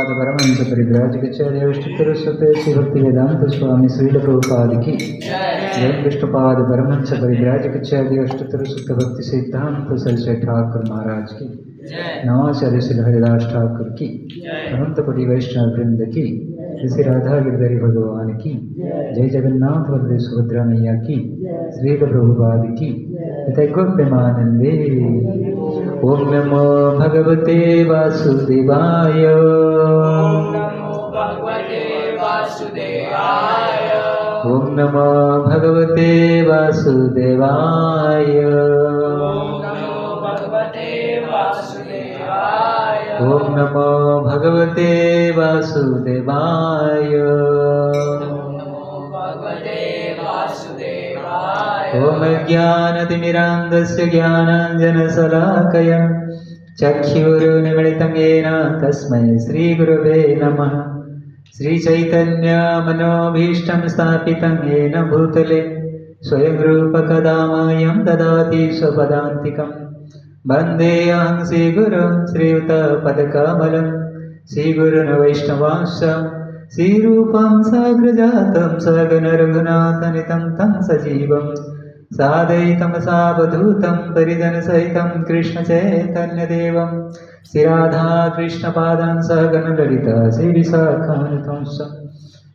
प्रभुपाद परमहंस परिव्राजकाचार्य अष्टोत्तरशत श्री भक्तिवेदांत स्वामी श्रील प्रभुपाद की जय। विष्णुपाद परमहंस परिव्राजकाचार्य अष्टोत्तरशत भक्ति सिद्धांत सरस्वती ठाकुर महाराज की नवाचार्य श्री हरिदास ठाकुर की अनंत कोटि वैष्णव वृंद की श्री राधा गिरधरी भगवान की जय। जगन्नाथ बलदेव सुभद्रा मैया की श्री प्रभुपाद की प्रेमानंदे। ओम नमो भगवते वासुदेवाय। ओम नमो भगवते वासुदेवाय। ओम नमो भगवते वासुदेवाय। ओम ज्ञानतिमिरान्धस्य ज्ञानाञ्जनशलाकया चक्षुरुन्मीलितं येन तस्मै श्रीगुरवे नमः। श्रीचैतन्यमनोभीष्टं स्थापितं येन भूतले स्वयं रूपकदा मह्यं ददाति स्वपदान्तिकं। वन्देऽहं श्रीगुरुं श्रीयुतपदकमलं श्रीगुरुन् वैष्णवांश्च श्रीरूपं साग्रजातं सगणरघुनाथनितं तं सजीवं सादयितं सावधूतं परिजनसहितं कृष्णचैतन्यदेवं श्रीराधाकृष्णपादान् सहगणललिता श्रीविशाखान्वितांश्च।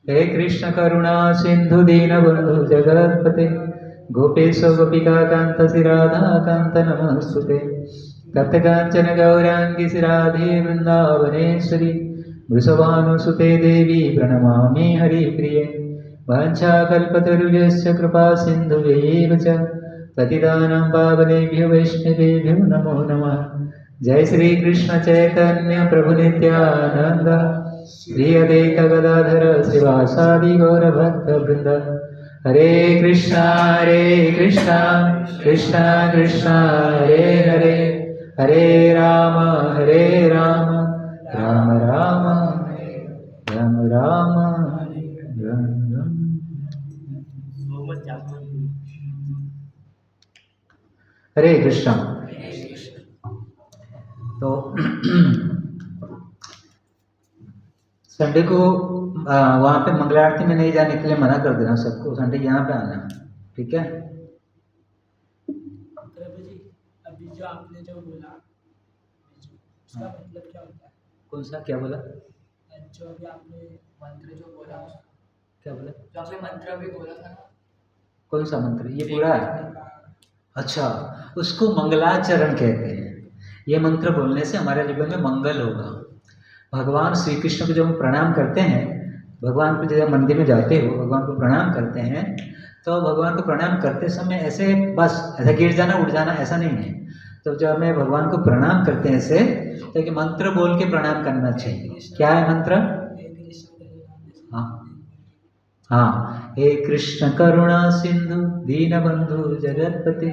हे कृष्ण करुणा सिन्धु दीनबन्धु जगत्पते गोपेश गोपिकान्त श्रीराधाकान्त नमोऽस्तुते। तप्तकाञ्चन गौराङ्गी श्रीराधे वृन्दावनेश्वरी वृषभानुसुते देवी प्रणमामि हरिप्रिये। वाञ्छाकल्पतरुभ्यश्च कृपा सिन्धुभ्यैव च पतितानां पावनेभ्यो वैष्णवेभ्यो नमो नमः। जय श्री कृष्ण चैतन्य प्रभु नित्यानंद श्री अद्वैत गदाधर श्रीवासादि गौरभक्तवृंद। हरे कृष्णा कृष्णा कृष्णा हरे हरे हरे राम राम राम राम राम। हरे कृष्णा। तो संडे को वहाँ पे मंगला आरती में नहीं जाने के लिए मना कर देना सबको, संडे यहाँ पे आना, ठीक है। अभी जो आपने जो बोला उसका मतलब क्या होता है? कौन सा क्या बोला? जो अभी आपने मंत्र जो बोला क्या बोला? जो आपने मंत्र भी बोला था ना, कौन सा मंत्र? ये पूरा है? अच्छा, उसको मंगलाचरण कहते हैं। ये मंत्र बोलने से हमारे जीवन में मंगल होगा। भगवान श्री कृष्ण को जब हम प्रणाम करते हैं, भगवान को जब मंदिर में जाते हो भगवान को प्रणाम करते हैं, तो भगवान को प्रणाम करते समय ऐसे बस ऐसा गिर जाना उठ जाना ऐसा नहीं है। तो जब हमें भगवान को प्रणाम करते हैं ऐसे, तो एक मंत्र बोल के प्रणाम करना चाहिए। क्या है मंत्र? हाँ, हे कृष्ण करुणा सिंधु दीनबंधु जगत्पते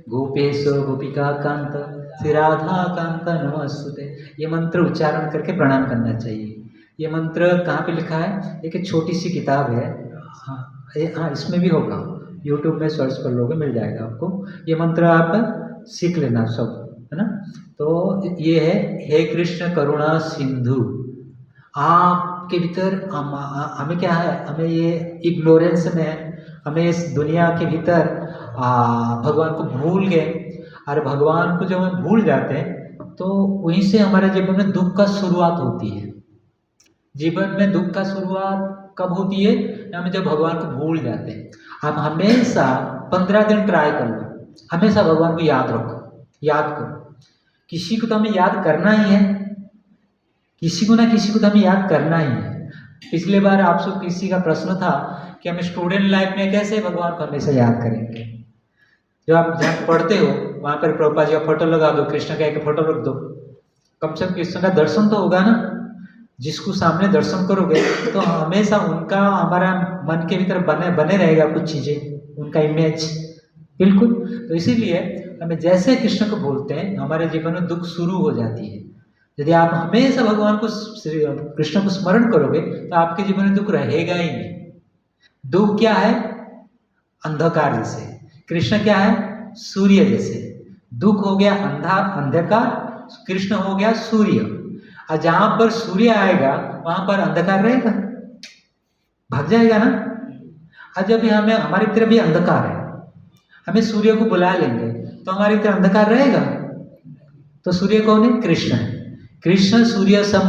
गोपेशो गोपिका कांत श्री राधा कांत नमोस्तुते। ये मंत्र उच्चारण करके प्रणाम करना चाहिए। ये मंत्र कहाँ पे लिखा है? एक छोटी सी किताब है, हाँ इसमें भी होगा, यूट्यूब में सर्च कर लोगे मिल जाएगा आपको। ये मंत्र आप सीख लेना सब, है ना। तो ये है, हे कृष्ण करुणा सिंधु। आपके भीतर हमें क्या है, हमें ये इग्नोरेंस में हमें इस दुनिया के भीतर भगवान को भूल गए। और भगवान को जब हम भूल जाते हैं तो वहीं से हमारे जीवन में दुख का शुरुआत होती है। जीवन में दुख का शुरुआत कब होती है? हम जब भगवान को भूल जाते हैं। आप हमेशा 15 दिन ट्राई कर लो, हमेशा भगवान को याद रखो, याद करो। किसी को तो हमें याद करना ही है, किसी को ना किसी को तो हमें याद करना ही है। पिछले बार आपसे किसी का प्रश्न था कि हम स्टूडेंट लाइफ में कैसे भगवान को हमेशा याद करेंगे। जब आप जहाँ पढ़ते हो वहाँ पर प्रभुपाद जी का फोटो लगा दो, कृष्ण का एक फोटो रख दो, कम से कम कृष्ण का दर्शन तो होगा ना। जिसको सामने दर्शन करोगे तो हमेशा उनका हमारा मन के भीतर बने रहेगा कुछ चीजें, उनका इमेज, बिल्कुल। तो इसीलिए हमें जैसे कृष्ण को बोलते हैं हमारे जीवन में दुख शुरू हो जाती है। यदि आप हमेशा भगवान को कृष्ण को स्मरण करोगे तो आपके जीवन में दुख रहेगा ही नहीं। दुख क्या है? अंधकार जैसे, कृष्ण क्या है? सूर्य जैसे। दुख हो गया अंधकार, कृष्ण हो गया सूर्य। और जहाँ पर सूर्य आएगा वहाँ पर अंधकार रहेगा, भाग जाएगा ना। और जब हमें हमारी तरफ भी अंधकार है, हमें सूर्य को बुला लेंगे तो हमारी तरफ अंधकार रहेगा। तो सूर्य कौन है? कृष्ण है। कृष्ण सूर्य सम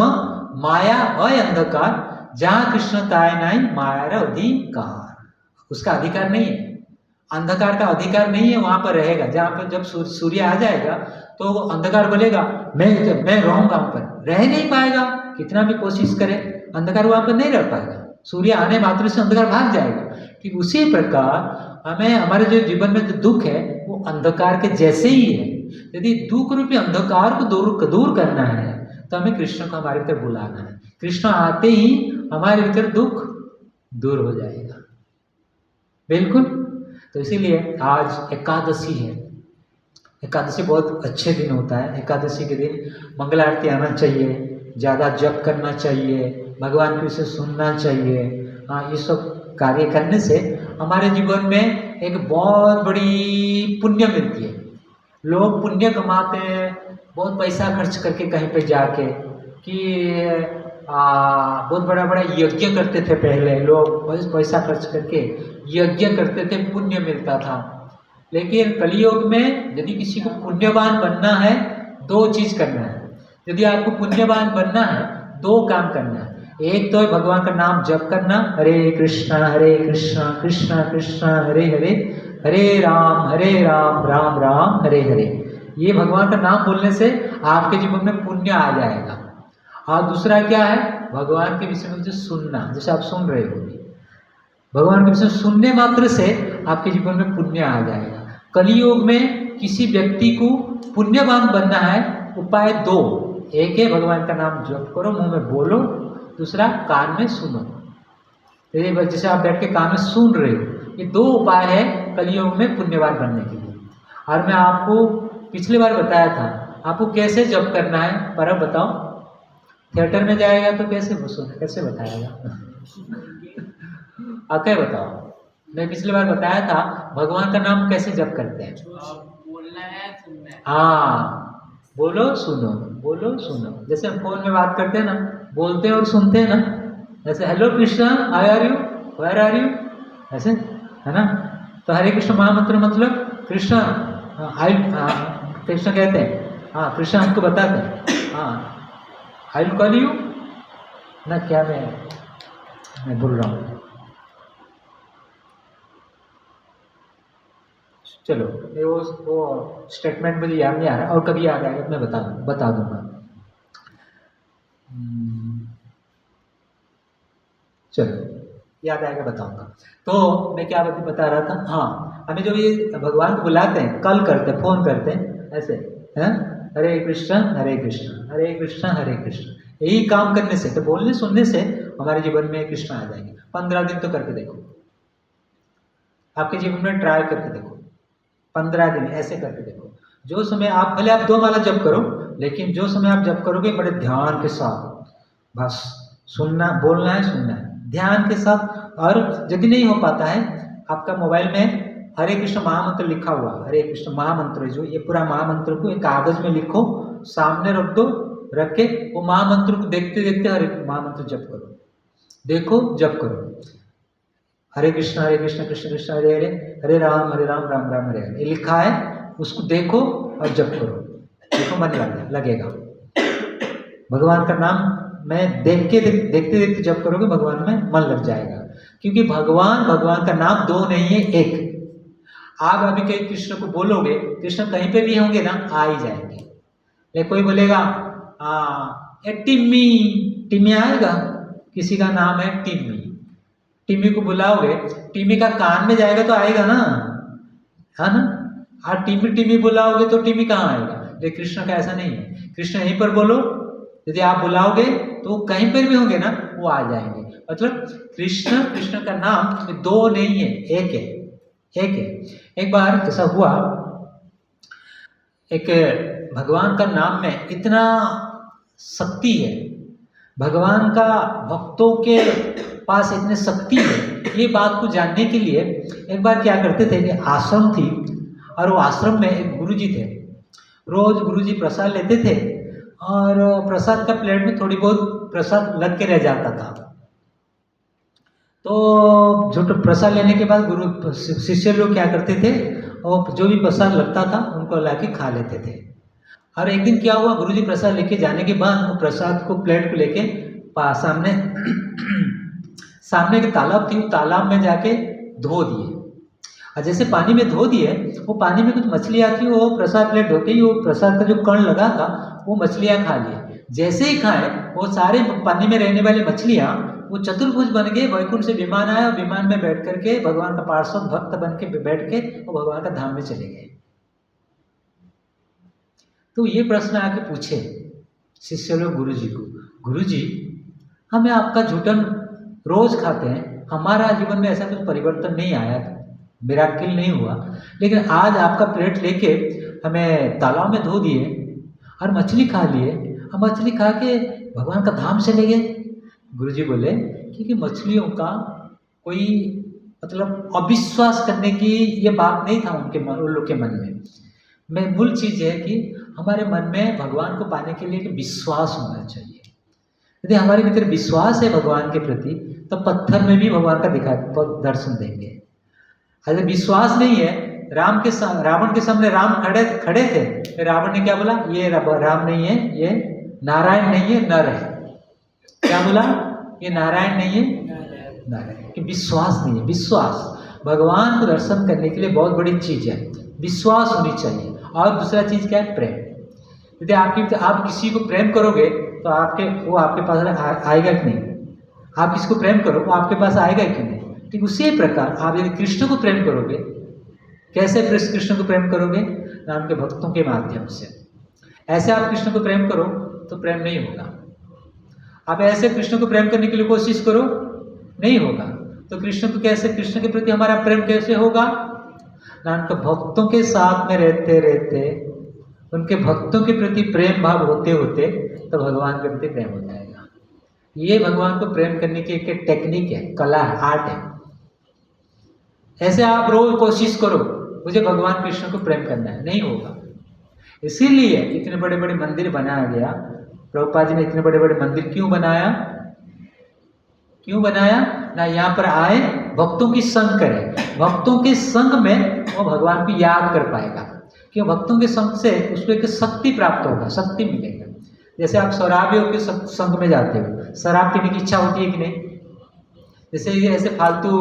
माया अय अंधकार, जहाँ कृष्ण ताय नाई माया अधिकार। उसका अधिकार नहीं है, अंधकार का अधिकार नहीं है, वहां पर रहेगा। जहाँ पर जब सूर्य आ जाएगा तो अंधकार बोलेगा मैं रहूंगा, वहां पर रह नहीं पाएगा, कितना भी कोशिश करे अंधकार वहां पर नहीं रह पाएगा। सूर्य आने मात्र से अंधकार भाग जाएगा। कि उसी प्रकार हमें हमारे जो जीवन में जो दुख है वो अंधकार के जैसे ही है। यदि दुख रूपी अंधकार को दूर करना है तो हमें कृष्ण को हमारे भीतर बुलाना है। कृष्ण आते ही हमारे भीतर दुख दूर हो जाएगा। बिल्कुल। तो इसीलिए आज एकादशी है। एकादशी बहुत अच्छे दिन होता है। एकादशी के दिन मंगल आरती आना चाहिए, ज़्यादा जप करना चाहिए, भगवान की विषय सुनना चाहिए। हाँ, ये सब कार्य करने से हमारे जीवन में एक बहुत बड़ी पुण्य मिलती है। लोग पुण्य कमाते हैं बहुत पैसा खर्च करके कहीं पे जाके, कि बहुत बड़ा बड़ा यज्ञ करते थे पहले लोग, बहुत पैसा खर्च करके यज्ञ करते थे, पुण्य मिलता था। लेकिन कलियुग में यदि किसी को पुण्यवान बनना है, दो चीज करना है। यदि आपको पुण्यवान बनना है, दो काम करना है। एक तो है भगवान का नाम जप करना, हरे कृष्णा कृष्ण कृष्ण हरे हरे, हरे राम राम राम हरे हरे। ये भगवान का नाम बोलने से आपके जीवन में पुण्य आ जाएगा। और दूसरा क्या है? भगवान के विषय में जो सुनना, जैसे आप सुन रहे हो, भगवान के विषय सुनने मात्र से आपके जीवन में पुण्य आ जाएगा। कलियुग में किसी व्यक्ति को पुण्यवान बनना है, उपाय दो। एक है भगवान का नाम जप करो, मुंह में बोलो, दूसरा कान में सुनो। जैसे आप बैठ के कान में सुन रहे हो, ये दो उपाय है कलियुग में पुण्यवान बनने के लिए। और मैं आपको पिछली बार बताया था आपको कैसे जप करना है, पर अब बताओ। थिएटर में जाएगा तो कैसे बताएगा? आप क्या बताओ? मैं पिछली बार बताया था भगवान का नाम कैसे जप करते हैं। बोलना है, सुनना है। हाँ, बोलो सुनो, बोलो सुनो। जैसे हम फोन में बात करते हैं ना, बोलते हैं और सुनते हैं ना। जैसे hello Krishna, how are you, where are you, ऐसे है ना। तो हरे कृष्ण महामंत्र मतलब कृष्णा कृष्ण कहते हैं, हाँ कृष्ण हमको बताते हैं, हाँ आई विल कॉल यू ना, क्या मैं बोल रहा हूँ। चलो ये वो स्टेटमेंट मुझे याद नहीं आ रहा, और कभी याद आएगा तो मैं बता दूंगा। चलो याद आएगा बताऊंगा। तो मैं क्या बता रहा था, हाँ हमें जो ये भगवान को बुलाते हैं, कल करते हैं, फोन करते हैं ऐसे, हैं हरे कृष्ण हरे कृष्ण हरे कृष्ण हरे कृष्ण, यही काम करने से, तो बोलने सुनने से हमारे जीवन में कृष्ण आ जाएंगे। 15 दिन तो करके देखो, आपके जीवन में ट्राई करके देखो, 15 दिन ऐसे करके देखो। जो समय आप भले आप 2 माला जप करो, लेकिन जो समय आप जप करोगे बड़े ध्यान के साथ, बस सुनना, बोलना है, सुनना है ध्यान के साथ। और यदि नहीं हो पाता है, आपका मोबाइल में हरे कृष्ण महामंत्र लिखा हुआ, हरे कृष्ण महामंत्र जो ये पूरा महामंत्र को एक कागज में लिखो, सामने रख दो, रख के वो महामंत्र को देखते देखते हरे महामंत्र जप करो, देखो जप करो। हरे कृष्ण कृष्ण कृष्ण हरे हरे, हरे राम राम राम हरे हरे, ये लिखा है, उसको देखो और जप करो, देखो मन लगेगा। भगवान का नाम मैं देखते देखते जप करोगे, भगवान में मन लग जाएगा। क्योंकि भगवान का नाम 2 नहीं है, 1। आप अभी कहीं कृष्ण को बोलोगे, कृष्ण कहीं पे भी होंगे ना, आ ही जाएंगे। लेकिन कोई बोलेगा टिम्मी आएगा, किसी का नाम है टिम्मी को बुलाओगे, टिम्मी का कान में जाएगा तो आएगा ना, है ना। और टिम्मी बुलाओगे तो टिम्मी कहाँ आएगा। लेकिन कृष्ण का ऐसा नहीं है, कृष्ण यहीं पर बोलो, यदि आप बुलाओगे तो कहीं पर भी होंगे ना, वो आ जाएंगे। मतलब कृष्ण का नाम 2 नहीं है, 1 है, 1 है। एक बार ऐसा हुआ, एक भगवान का नाम में इतना शक्ति है, भगवान का भक्तों के पास इतनी शक्ति है, ये बात को जानने के लिए एक बार क्या करते थे कि आश्रम थी, और वो आश्रम में एक गुरुजी थे। रोज गुरुजी प्रसाद लेते थे और प्रसाद का प्लेट में थोड़ी बहुत प्रसाद लग के रह जाता था। तो जो प्रसाद लेने के बाद गुरु शिष्य लोग क्या करते थे, और जो भी प्रसाद लगता था उनको ला के खा लेते थे। और एक दिन क्या हुआ, गुरुजी प्रसाद लेके जाने के बाद वो प्रसाद को प्लेट को लेके सामने सामने एक तालाब थी, तालाब में जाके धो दिए। और जैसे पानी में धो दिए, वो पानी में कुछ मछलियाँ थी, वो प्रसाद प्लेट धोते ही वो प्रसाद का जो कण लगा था वो मछलियाँ खा लिए। जैसे ही खाए वो सारे पानी में रहने वाली मछलियाँ वो चतुर्भुज बन गए, वैकुंठ से विमान आया और विमान में बैठ करके भगवान का पार्षद भक्त बन के बैठ के वो भगवान का धाम में चले गए। तो ये प्रश्न आके पूछे शिष्य लोग गुरु जी को, गुरु जी हमें आपका झूठन रोज खाते हैं, हमारा जीवन में ऐसा कुछ परिवर्तन नहीं आया, मिराकिल नहीं हुआ, लेकिन आज आपका प्लेट लेके हमें तालाब में धो दिए और मछली खा लिए, हम मछली खा के भगवान का धाम चले गए। गुरु जी बोले क्योंकि मछलियों का कोई मतलब अविश्वास करने की ये बात नहीं था उन लोग के मन में मूल चीज़ है कि हमारे मन में भगवान को पाने के लिए विश्वास होना चाहिए। यदि हमारे भीतर विश्वास है भगवान के प्रति, तो पत्थर में भी भगवान का दर्शन देंगे। अगर विश्वास नहीं है, रावण के सामने राम खड़े थे, रावण ने क्या बोला, ये राम नहीं है, ये नारायण नहीं है, नर है। क्या बोला, ये नारायण नहीं है, नर है। कि विश्वास नहीं है। विश्वास भगवान को दर्शन करने के लिए बहुत बड़ी चीज है, विश्वास होनी चाहिए। और दूसरा चीज क्या है, प्रेम। यदि आप किसी को प्रेम करोगे तो वो आपके पास आएगा कि नहीं। आप किसी को प्रेम करो वो आपके पास आएगा कि नहीं। ठीक उसी प्रकार आप यदि कृष्ण को प्रेम करोगे, कैसे कृष्ण को प्रेम करोगे, राम के भक्तों के माध्यम से। ऐसे आप कृष्ण को प्रेम करो तो प्रेम नहीं होगा। आप ऐसे कृष्ण को प्रेम करने के लिए कोशिश करो, नहीं होगा। तो कृष्ण को कैसे, कृष्ण के प्रति हमारा प्रेम कैसे होगा, राम के भक्तों के साथ में रहते रहते उनके भक्तों के प्रति प्रेम भाव होते होते तो भगवान के प्रति प्रेम हो जाएगा। ये भगवान को प्रेम करने की एक टेक्निक है, कला है, आर्ट है। ऐसे आप रोज कोशिश करो मुझे भगवान कृष्ण को प्रेम करना है, नहीं होगा। इसीलिए इतने बड़े बड़े मंदिर बनाया गया। प्रभुपाद जी ने इतने बड़े बड़े मंदिर क्यों बनाया ना, यहाँ पर आए भक्तों की संग करें, भक्तों के संग में वो भगवान को याद कर पाएगा। कि भक्तों के संग से उसको एक शक्ति प्राप्त होगा, शक्ति मिलेगा। जैसे आप शराबियों के संग में जाते हो, शराब पीने की इच्छा होती है कि नहीं। जैसे ऐसे फालतू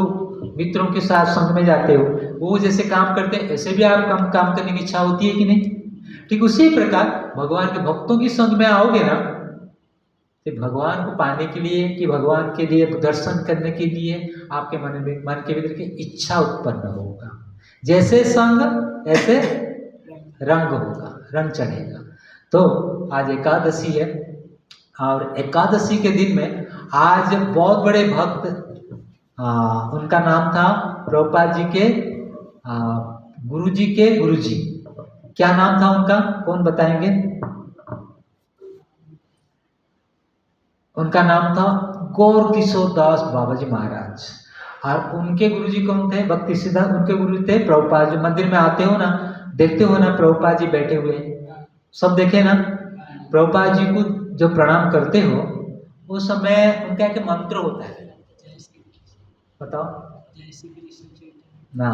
मित्रों के साथ संग में जाते हो, वो जैसे काम करते हैं ऐसे भी आप काम करने की इच्छा होती है कि नहीं। ठीक उसी प्रकार भगवान के भक्तों की संग में आओगे ना, तो भगवान को पाने के लिए, कि भगवान के लिए दर्शन करने के लिए आपके मन के भीतर की इच्छा उत्पन्न होगा। जैसे संग ऐसे रंग होगा, रंग चढ़ेगा। तो आज एकादशी है और एकादशी के दिन में आज बहुत बड़े भक्त, उनका नाम था प्रभुपाद जी के गुरुजी के गुरुजी। क्या नाम था उनका, कौन बताएंगे। उनका नाम था गौर किशोर दास बाबा जी महाराज। और उनके गुरुजी कौन थे, भक्ति सिद्धांत। उनके गुरु थे प्रभुपाद। जो मंदिर में आते हो ना, देखते हो ना प्रभुपाद जी बैठे हुए, सब देखे ना। प्रभुपाद जी को जो प्रणाम करते हो उस समय उनका एक मंत्र होता है, बताओ ना।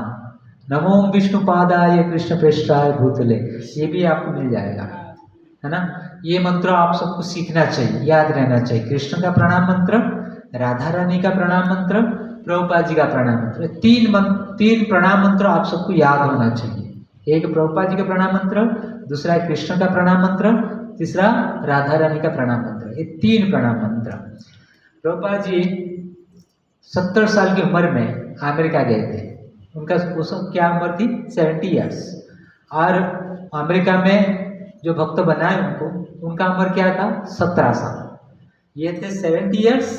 नमो विष्णुपादाय कृष्ण पृष्ठाय भूतले, ये भी आपको मिल जाएगा, है ना। ये मंत्र आप सबको सीखना चाहिए, याद रहना चाहिए। कृष्ण का प्रणाम मंत्र, राधा रानी का प्रणाम मंत्र, प्रभुपाद जी का प्रणाम मंत्र, तीन प्रणाम मंत्र आप सबको याद होना चाहिए। एक प्रभुपाद जी का प्रणाम मंत्र, दूसरा कृष्ण का प्रणाम मंत्र, तीसरा राधा रानी का प्रणाम मंत्र। ये 3 प्रणाम मंत्र। प्रभुपाद जी 70 साल की उम्र में अमेरिका गए थे। उनका उस क्या उम्र थी, 70 ईयर्स। और अमेरिका में जो भक्त बनाए उनका उम्र क्या था, 17 साल। ये थे 70 ईयर्स,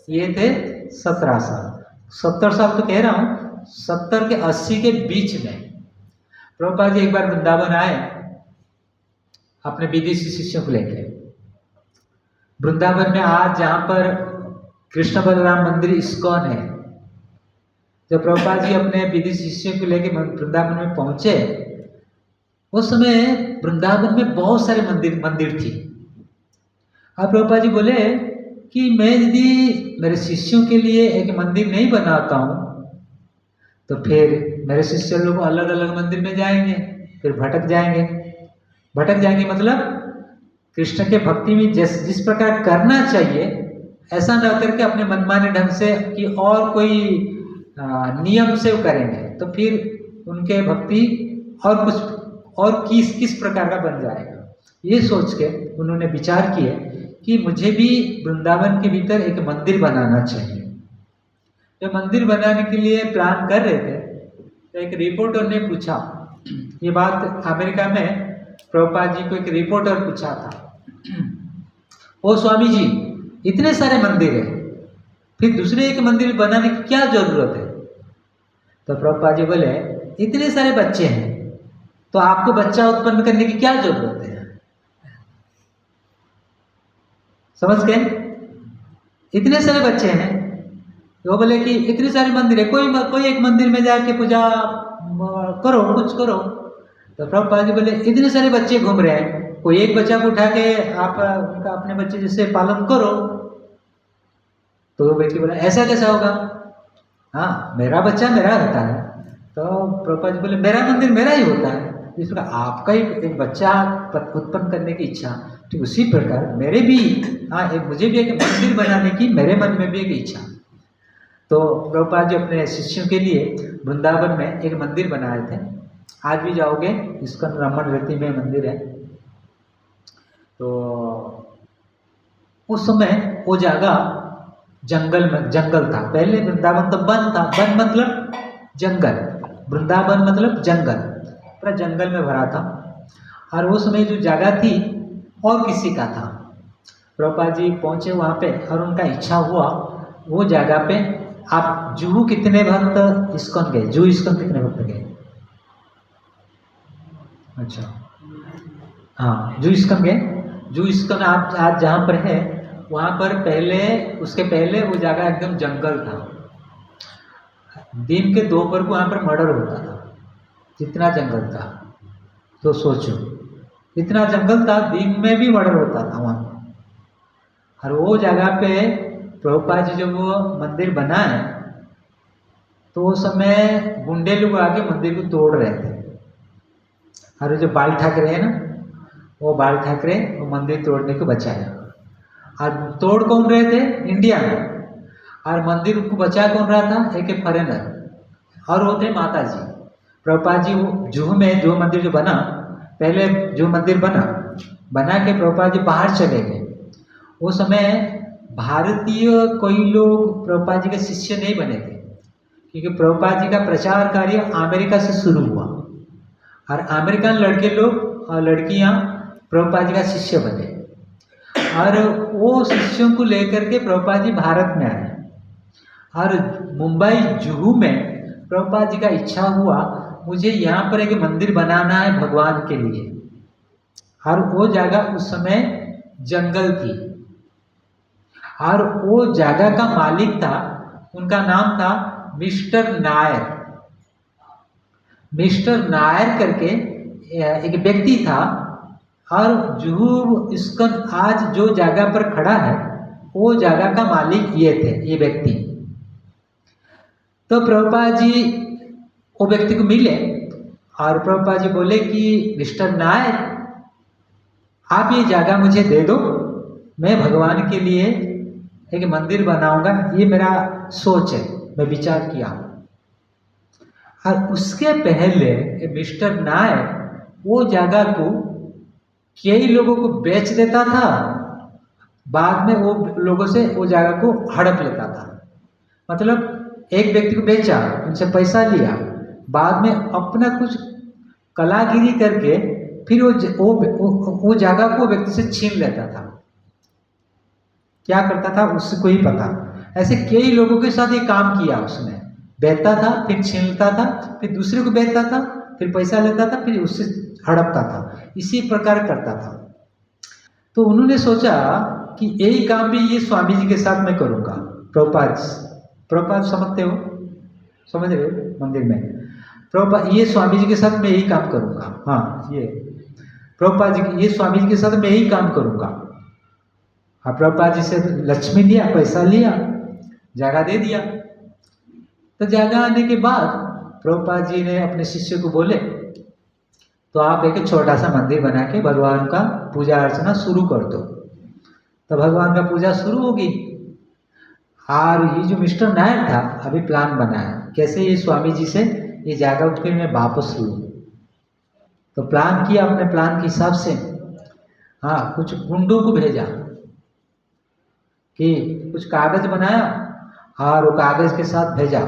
ये थे 17 साल। 70 साल तो कह रहा हूँ, 70 के 80 के बीच में प्रभुपाद जी एक बार वृंदावन आए अपने विदेशी शिष्यों को लेकर। वृंदावन में आज जहाँ पर कृष्ण बलराम मंदिर इस्कॉन है, जब प्रभुपाद जी अपने विदेशी शिष्यों को लेकर वृंदावन में पहुंचे, उस समय वृंदावन में बहुत सारे मंदिर थी। अब प्रभुपाद जी बोले कि मैं यदि मेरे शिष्यों के लिए एक मंदिर नहीं बनाता हूँ तो फिर मेरे शिष्य लोग अलग अलग मंदिर में जाएंगे, फिर भटक जाएंगे। भटक जाएंगे मतलब कृष्ण के भक्ति में जिस प्रकार करना चाहिए ऐसा न करके अपने मनमाने ढंग से कि और कोई नियम से वो करेंगे, तो फिर उनके भक्ति और कुछ और किस प्रकार का बन जाएगा। ये सोच के उन्होंने विचार किए कि मुझे भी वृंदावन के भीतर एक मंदिर बनाना चाहिए। जब मंदिर बनाने के लिए प्लान कर रहे थे तो एक रिपोर्टर ने पूछा, ये बात अमेरिका में प्रभुपाद जी को एक रिपोर्टर पूछा था, ओ स्वामी जी इतने सारे मंदिर है, फिर दूसरे एक मंदिर बनाने की क्या जरूरत है? तो प्रभुपाद जी बोले इतने सारे बच्चे हैं तो आपको बच्चा उत्पन्न करने की क्या जरूरत है? समझ गए? इतने सारे बच्चे हैं, वो बोले कि इतने सारे मंदिर है, कोई एक मंदिर में जाके पूजा करो, कुछ करो। तो प्रभुपाद जी बोले इतने सारे बच्चे घूम रहे हैं, कोई एक बच्चा को उठा के आप उनका अपने बच्चे जैसे पालन करो। तो वो व्यक्ति बोला ऐसा कैसा होगा? हाँ मेरा बच्चा मेरा होता है। तो प्रभुपाद जी बोले मेरा मंदिर मेरा ही होता है, जिस प्रकार आपका एक बच्चा उत्पन्न करने की इच्छा, ठीक उसी प्रकार मेरे भी मुझे भी एक मंदिर बनाने की मेरे मन में भी एक इच्छा। तो प्रभुपाद जी अपने शिष्यों के लिए वृंदावन में एक मंदिर बनाए थे। आज भी जाओगे इस्कॉन ब्राह्मण व्यक्ति में मंदिर है। तो उस समय वो जगह जंगल था। पहले वृंदावन तो वन था, वन मतलब जंगल, वृंदावन मतलब जंगल, पूरा जंगल में भरा था। और वो समय जो जगह थी और किसी का था। प्रभुपाद जी पहुंचे वहाँ पे और उनका इच्छा हुआ वो जगह पे। आप जुहू कितने भक्त इस्कॉन गए? जुहू इस्कॉन कितने भक्त गए? अच्छा हाँ जुहू इस्कॉन गए। जुहू इस्कॉन आप आज जहाँ पर है वहाँ पर उसके पहले वो जगह एकदम जंगल था। दिन के दोपहर को वहाँ पर मर्डर होता था, जितना जंगल था। तो सोचो इतना जंगल था, दिन में भी मर्डर होता था वहाँ। और वो जगह पे प्रभुपाद जी जब वो मंदिर बनाए तो उस समय गुंडे लोग आके मंदिर को तोड़ रहे थे। और जो बाल ठाकरे है ना, वो बाल ठाकरे वो मंदिर तोड़ने को बचाया। और तोड़ कौन रहे थे? इंडिया में। और मंदिर को बचा कौन रहा था? एक फॉरेनर, और वो थे माता जी। प्रभुपाद जी जुहू में जो मंदिर जो बना, पहले जो मंदिर बना के प्रभुपाद जी बाहर चले गए। उस समय भारतीय कोई लोग प्रभुपाद जी के शिष्य नहीं बने थे, क्योंकि प्रभुपाद जी का प्रचार कार्य अमेरिका से शुरू हुआ और अमेरिकन लड़के लोग और लड़कियां प्रभुपाद जी का शिष्य बने। और वो शिष्यों को लेकर के प्रभुपाद जी भारत में आए। और मुंबई जुहू में प्रभुपाद जी का इच्छा हुआ मुझे यहाँ पर एक मंदिर बनाना है भगवान के लिए। और वो जगह उस समय जंगल थी। और वो जगह का मालिक था, उनका नाम था मिस्टर नायर। मिस्टर नायर करके एक व्यक्ति था। और जुहू इस्कॉन आज जो जगह पर खड़ा है वो जगह का मालिक ये थे, ये व्यक्ति। तो प्रभुपाद जी वो व्यक्ति को मिले और प्रभुपाद जी बोले कि मिस्टर नायर आप ये जगह मुझे दे दो, मैं भगवान के लिए एक मंदिर बनाऊंगा, ये मेरा सोच है, मैं विचार किया। और उसके पहले मिस्टर नायर वो जगह को कई लोगों को बेच देता था, बाद में वो लोगों से वो जगह को हड़प लेता था। मतलब एक व्यक्ति को बेचा, उनसे पैसा लिया, बाद में अपना कुछ कलागिरी करके फिर वो जगह को व्यक्ति से छीन लेता था। क्या करता था उसको ही पता। ऐसे कई लोगों के साथ ये काम किया उसने, बेचता था फिर छीनता था, फिर दूसरे को बेचता था, फिर पैसा लेता था, फिर उससे हड़पता था, इसी प्रकार करता था। तो उन्होंने सोचा कि यही काम भी ये स्वामी जी के साथ मैं करूँगा। प्रभुपाद समझते हो, समझ रहे हो मंदिर में प्रभुपाद, ये स्वामी जी के साथ मैं यही काम करूँगा। हाँ ये प्रभुपाद जी, ये स्वामी जी के साथ मैं यही काम करूँगा। और प्रभुपाद जी से लक्ष्मी लिया, पैसा लिया, जगह दे दिया। तो जगह आने के बाद प्रभुपाद जी ने अपने शिष्य को बोले, तो आप एक छोटा सा मंदिर बना के भगवान का पूजा अर्चना शुरू कर दो। तो भगवान का पूजा शुरू होगी। और ये जो मिस्टर नायर था, अभी प्लान बनाया कैसे ये स्वामी जी से ये जगह फिर मैं वापस लूँ। तो प्लान किया, अपने प्लान के हिसाब से। हाँ, कुछ गुंडों को भेजा कि कुछ कागज बनाया और वो कागज के साथ भेजा।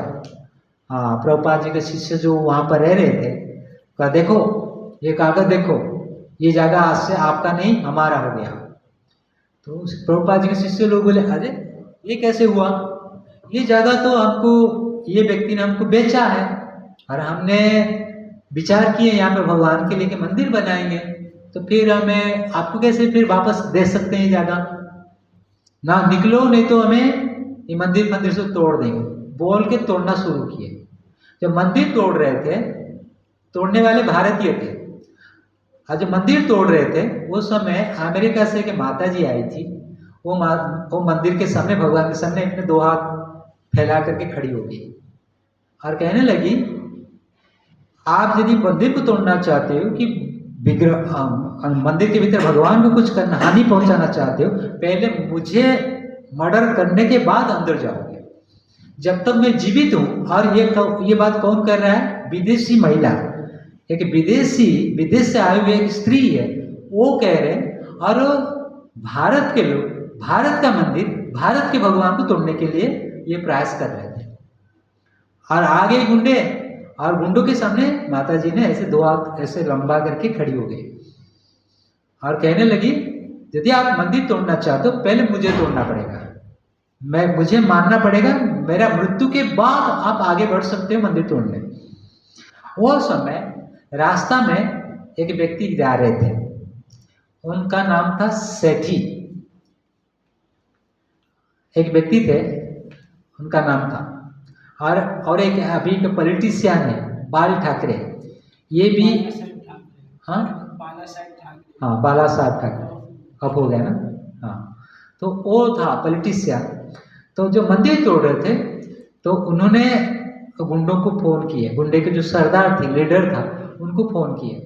हाँ, प्रभुपाद जी के शिष्य जो वहाँ पर रह रहे थे, कहा देखो ये कागज देखो, ये जगह आज से आपका नहीं हमारा हो गया। तो प्रभुपाद जी के शिष्य लोग बोले, अरे ये कैसे हुआ, ये जगह तो हमको ये व्यक्ति ने हमको बेचा है और हमने विचार किए यहाँ पे भगवान के लिए के मंदिर बनाएंगे, तो फिर हमें आपको कैसे फिर वापस दे सकते हैं जगह, ना निकलो नहीं तो हमें ये मंदिर से तोड़ देंगे, बोल के तोड़ना शुरू किए। जब मंदिर तोड़ रहे थे, तोड़ने वाले भारतीय थे, और जब मंदिर तोड़ रहे थे उस समय अमेरिका से एक माता जी आई थी। वो मंदिर के सामने, भगवान के सामने अपने दो हाथ फैला करके खड़ी हो गई और कहने लगी, आप यदि मंदिर को तोड़ना चाहते हो कि मंदिर के भीतर भगवान को कुछ करना, हानि पहुंचाना चाहते हो, पहले मुझे मर्डर करने के बाद अंदर जाओगे। जब तक मैं जीवित हूं। और ये बात कौन कर रहा है, विदेशी महिला, एक विदेश से आई हुई एक स्त्री है, वो कह रहे हैं। और भारत के लोग, भारत का मंदिर, भारत के भगवान को तोड़ने के लिए ये प्रयास कर रहे थे। और आगे गुंडे, और गुंडों के सामने माता जी ने ऐसे दो हाथ ऐसे लंबा करके खड़ी हो गई और कहने लगी, यदि आप मंदिर तोड़ना चाहते हो पहले मुझे तोड़ना पड़ेगा, मुझे मारना पड़ेगा, मेरा मृत्यु के बाद आप आगे बढ़ सकते हो मंदिर तोड़ने। वो समय रास्ता में एक व्यक्ति जा रहे थे, उनका नाम था सेठी। एक व्यक्ति थे, उनका नाम था। और एक अभी के पॉलिटिशियन है बाल ठाकरे, ये भी, हाँ बाला साहब ठाकरे, अब हो गया ना। हाँ, तो वो था पॉलिटिशियन। तो जो मंदिर तोड़ रहे थे, तो उन्होंने गुंडों को फोन किए, गुंडे के जो सरदार थे, लीडर था, उनको फोन किए,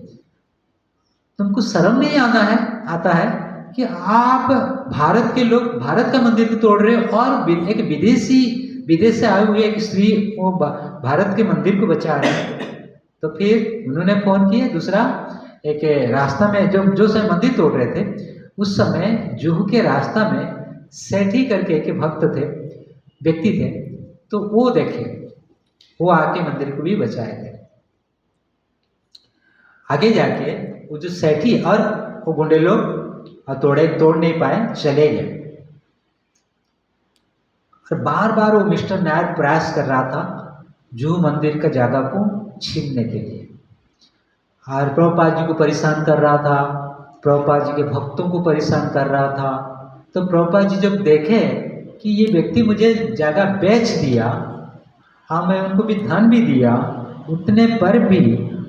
तुमको शर्म नहीं आता है कि आप भारत के लोग भारत का मंदिर को तोड़ रहे हो, और एक विदेश से आए हुए एक स्त्री वो भारत के मंदिर को बचा रहे हैं। तो फिर उन्होंने फोन किए। दूसरा, एक रास्ता में जो समय मंदिर तोड़ रहे थे, उस समय जुहू के रास्ता में सेठी करके एक भक्त थे, व्यक्ति थे, तो वो देखे, वो आके मंदिर को भी बचाए थे। आगे जाके वो जो सेठी और वो गुंडे लोग तोड़ नहीं पाए, चले गए। और बार बार वो मिस्टर नायर प्रयास कर रहा था जुहू मंदिर का जगह को छीनने के लिए, और प्रभुपाद जी को परेशान कर रहा था, प्रभुपाद जी के भक्तों को परेशान कर रहा था। तो प्रभुपाद जी जब देखे कि ये व्यक्ति मुझे जगह बेच दिया, हाँ मैं उनको भी धन भी दिया, उतने पर भी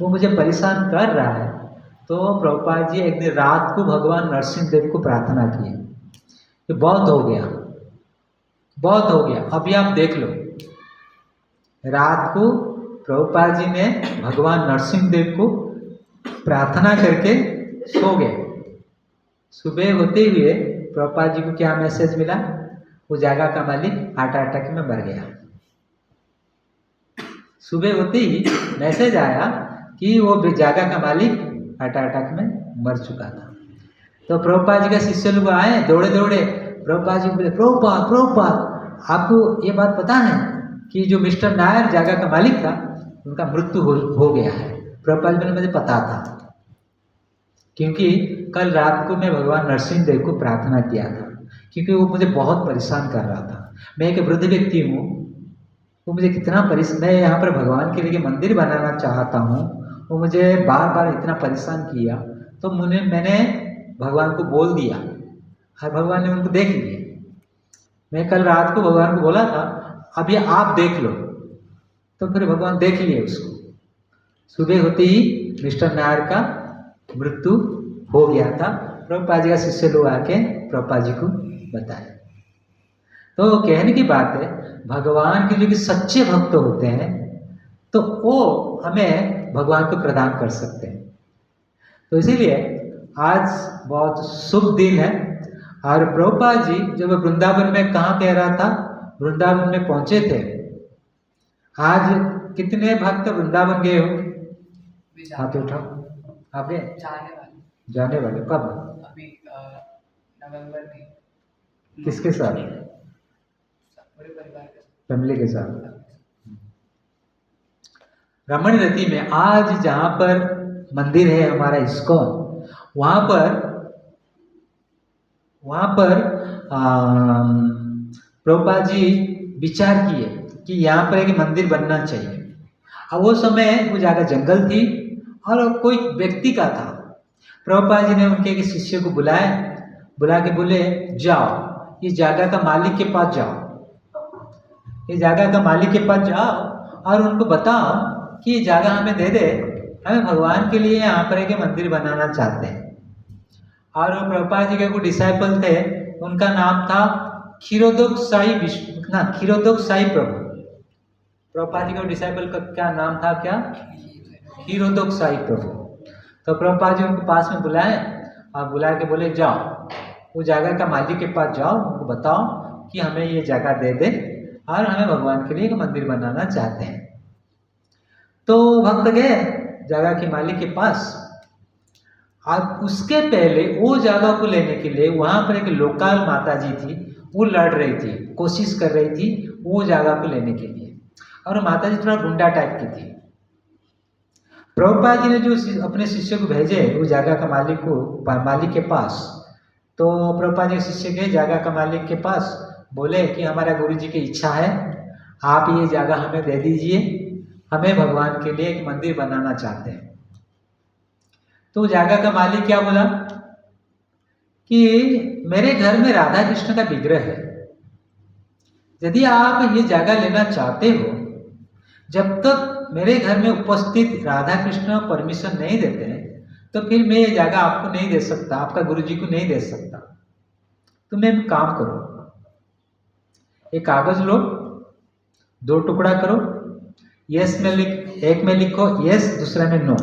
वो मुझे परेशान कर रहा है, तो प्रभुपाद जी एक दिन रात को भगवान नरसिंह देव को प्रार्थना किए कि बहुत हो गया, अभी आप देख लो। रात को प्रभुपाद जी ने भगवान नरसिंह देव को प्रार्थना करके सो गए। सुबह होते हुए प्रभुपाद जी को क्या मैसेज मिला, वो जगह का मालिक हार्ट अटैक में मर गया। सुबह होते ही मैसेज आया कि वो जगह का मालिक हार्ट अटैक में मर चुका था। तो प्रभुपाद जी का शिष्य लोग आए दौड़े, प्रभुपाद जी बोले, प्रभुपाद आपको ये बात पता है कि जो मिस्टर नायर जगह का मालिक था, उनका मृत्यु हो गया है। प्रभुपाद जी ने मुझे पता था, क्योंकि कल रात को मैं भगवान नरसिंह देव को प्रार्थना किया था, क्योंकि वो मुझे बहुत परेशान कर रहा था। मैं एक वृद्ध व्यक्ति हूँ, वो मुझे कितना मैं यहाँ पर भगवान के लिए मंदिर बनाना चाहता हूँ, वो मुझे बार बार इतना परेशान किया। तो मैंने भगवान को बोल दिया और भगवान ने उनको देख लिया। मैं कल रात को भगवान को बोला था अभी आप देख लो, तो फिर भगवान देख लिए उसको। सुबह होते ही मिस्टर नायर का मृत्यु हो गया था। प्रभुपाद जी का शिष्य लोग आके प्रभुपाद जी को बताया। तो कहने की बात है, भगवान के जो कि सच्चे भक्त होते हैं तो वो हमें भगवान को प्रदान कर सकते हैं। तो इसीलिए आज बहुत शुभ दिन है। और प्रभुपाद जी जब वृंदावन में कहाँ कह रहा था, वृंदावन में पहुंचे थे। आज कितने भक्त वृंदावन गए हो? हाथ उठाओ। आप गए? जाने वाले कब? अभी नवंबर में। किसके साथ? पूरे परिवार के साथ, फैमिली के साथ। रमण रति में आज जहाँ पर मंदिर है हमारा इस्कॉन, वहाँ पर प्रभुपाद जी विचार किए कि यहाँ पर एक मंदिर बनना चाहिए। अब वो समय वो जगह जंगल थी और कोई व्यक्ति का था। प्रभुपाद जी ने उनके एक शिष्य को बुला के बोले, जाओ इस जगह का मालिक के पास जाओ, इस जगह का मालिक के पास जाओ और उनको बताओ कि ये जगह हमें दे दे, हमें भगवान के लिए यहाँ पर एक मंदिर बनाना चाहते हैं। और वो प्रभुपाद जी के कुछ डिसाइपल थे, उनका नाम था क्षीरोदक साई प्रभु। प्रभुपाद जी के डिसाइपल का क्या नाम था? क्या? क्षीरोदक साई प्रभु। तो प्रभुपाद जी उनके पास में बुलाए और बुला के बोले, जाओ वो जगह का मालिक के पास जाओ, उनको बताओ कि हमें ये जगह दे दे और हमें भगवान के लिए एक मंदिर बनाना चाहते हैं। तो भक्त गए जगह के मालिक के पास और उसके पहले वो जगह को लेने के लिए वहाँ पर एक लोकल माता जी थी, वो लड़ रही थी, कोशिश कर रही थी वो जगह को लेने के लिए। और माता जी थोड़ा गुंडा टाइप की थी। प्रभुपाद जी ने जो अपने शिष्य को भेजे वो जगह का मालिक के पास, तो प्रभुपाद जी के शिष्य गए जगह का मालिक के पास, बोले कि हमारा गुरु जी की इच्छा है, आप ये जगह हमें दे दीजिए, हमें भगवान के लिए एक मंदिर बनाना चाहते हैं। तो जगह का मालिक क्या बोला कि मेरे घर में राधा कृष्ण का विग्रह है, यदि आप ये जगह लेना चाहते हो, जब तक मेरे घर में उपस्थित राधा कृष्ण परमिशन नहीं देते हैं तो फिर मैं ये जगह आपको नहीं दे सकता, आपका गुरु जी को नहीं दे सकता। तो मैं काम करो, एक कागज लो, 2 टुकड़ा करो, एक में लिखो यस, दूसरे में नो।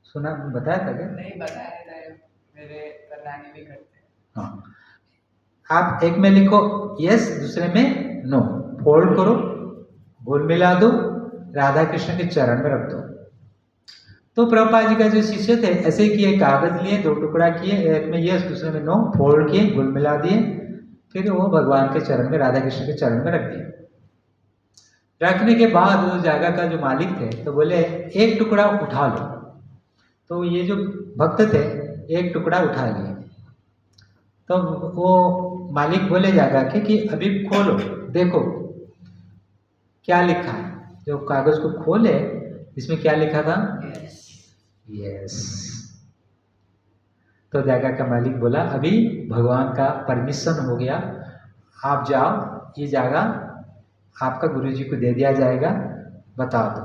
सुना, बताया था क्या? नहीं बताया था, मेरे करनानी भी करते हैं। हाँ, आप एक में लिखो यस, दूसरे में नो, फोल्ड करो, गोल मिला दो, राधा कृष्ण के चरण में रख दो। तो प्रभुपाद जी का जो शिष्य थे ऐसे ही किए, कागज लिए, 2 टुकड़ा किए, एक में यस, दूसरे में नो, फोल्ड किए, गोल मिला दिए, फिर वो भगवान के चरण में, राधा कृष्ण के चरण में रख दिए। रखने के बाद उस जगह का जो मालिक थे तो बोले, एक टुकड़ा उठा लो। तो ये जो भक्त थे एक टुकड़ा उठा लिए। तो वो मालिक बोले जगह के कि अभी खोलो, देखो क्या लिखा है। जो कागज को खोले, इसमें क्या लिखा था? यस। तो जगह का मालिक बोला, अभी भगवान का परमिशन हो गया, आप जाओ, ये जगह आपका गुरुजी को दे दिया जाएगा, बता दो।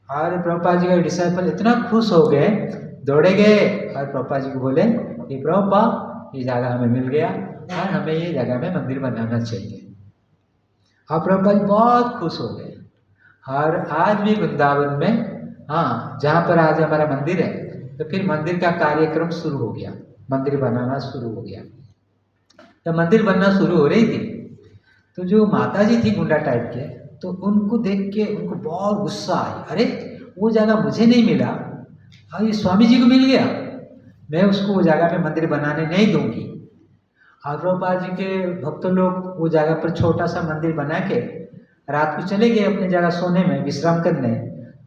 और प्रभुपाद जी का डिसाइपल इतना खुश हो गए, दौड़े गए और प्रभुपाद जी को बोले कि प्रभुपाद ये जगह हमें मिल गया और हमें ये जगह में मंदिर बनाना चाहिए। और प्रभुपाद जी बहुत खुश हो गए। और आज भी वृंदावन में, हाँ, जहाँ पर आज हमारा मंदिर है, तो फिर मंदिर का कार्यक्रम शुरू हो गया, मंदिर बनाना शुरू हो गया। जब मंदिर बनना शुरू हो रही थी तो जो माता जी थी गुंडा टाइप के, तो उनको देख के उनको बहुत गुस्सा आई, अरे वो जगह मुझे नहीं मिला और ये स्वामी जी को मिल गया, मैं उसको वो जगह पे मंदिर बनाने नहीं दूंगी। और प्रभुपाद जी के भक्त लोग वो जगह पर छोटा सा मंदिर बना के रात को चले गए अपनी जगह सोने में, विश्राम करने।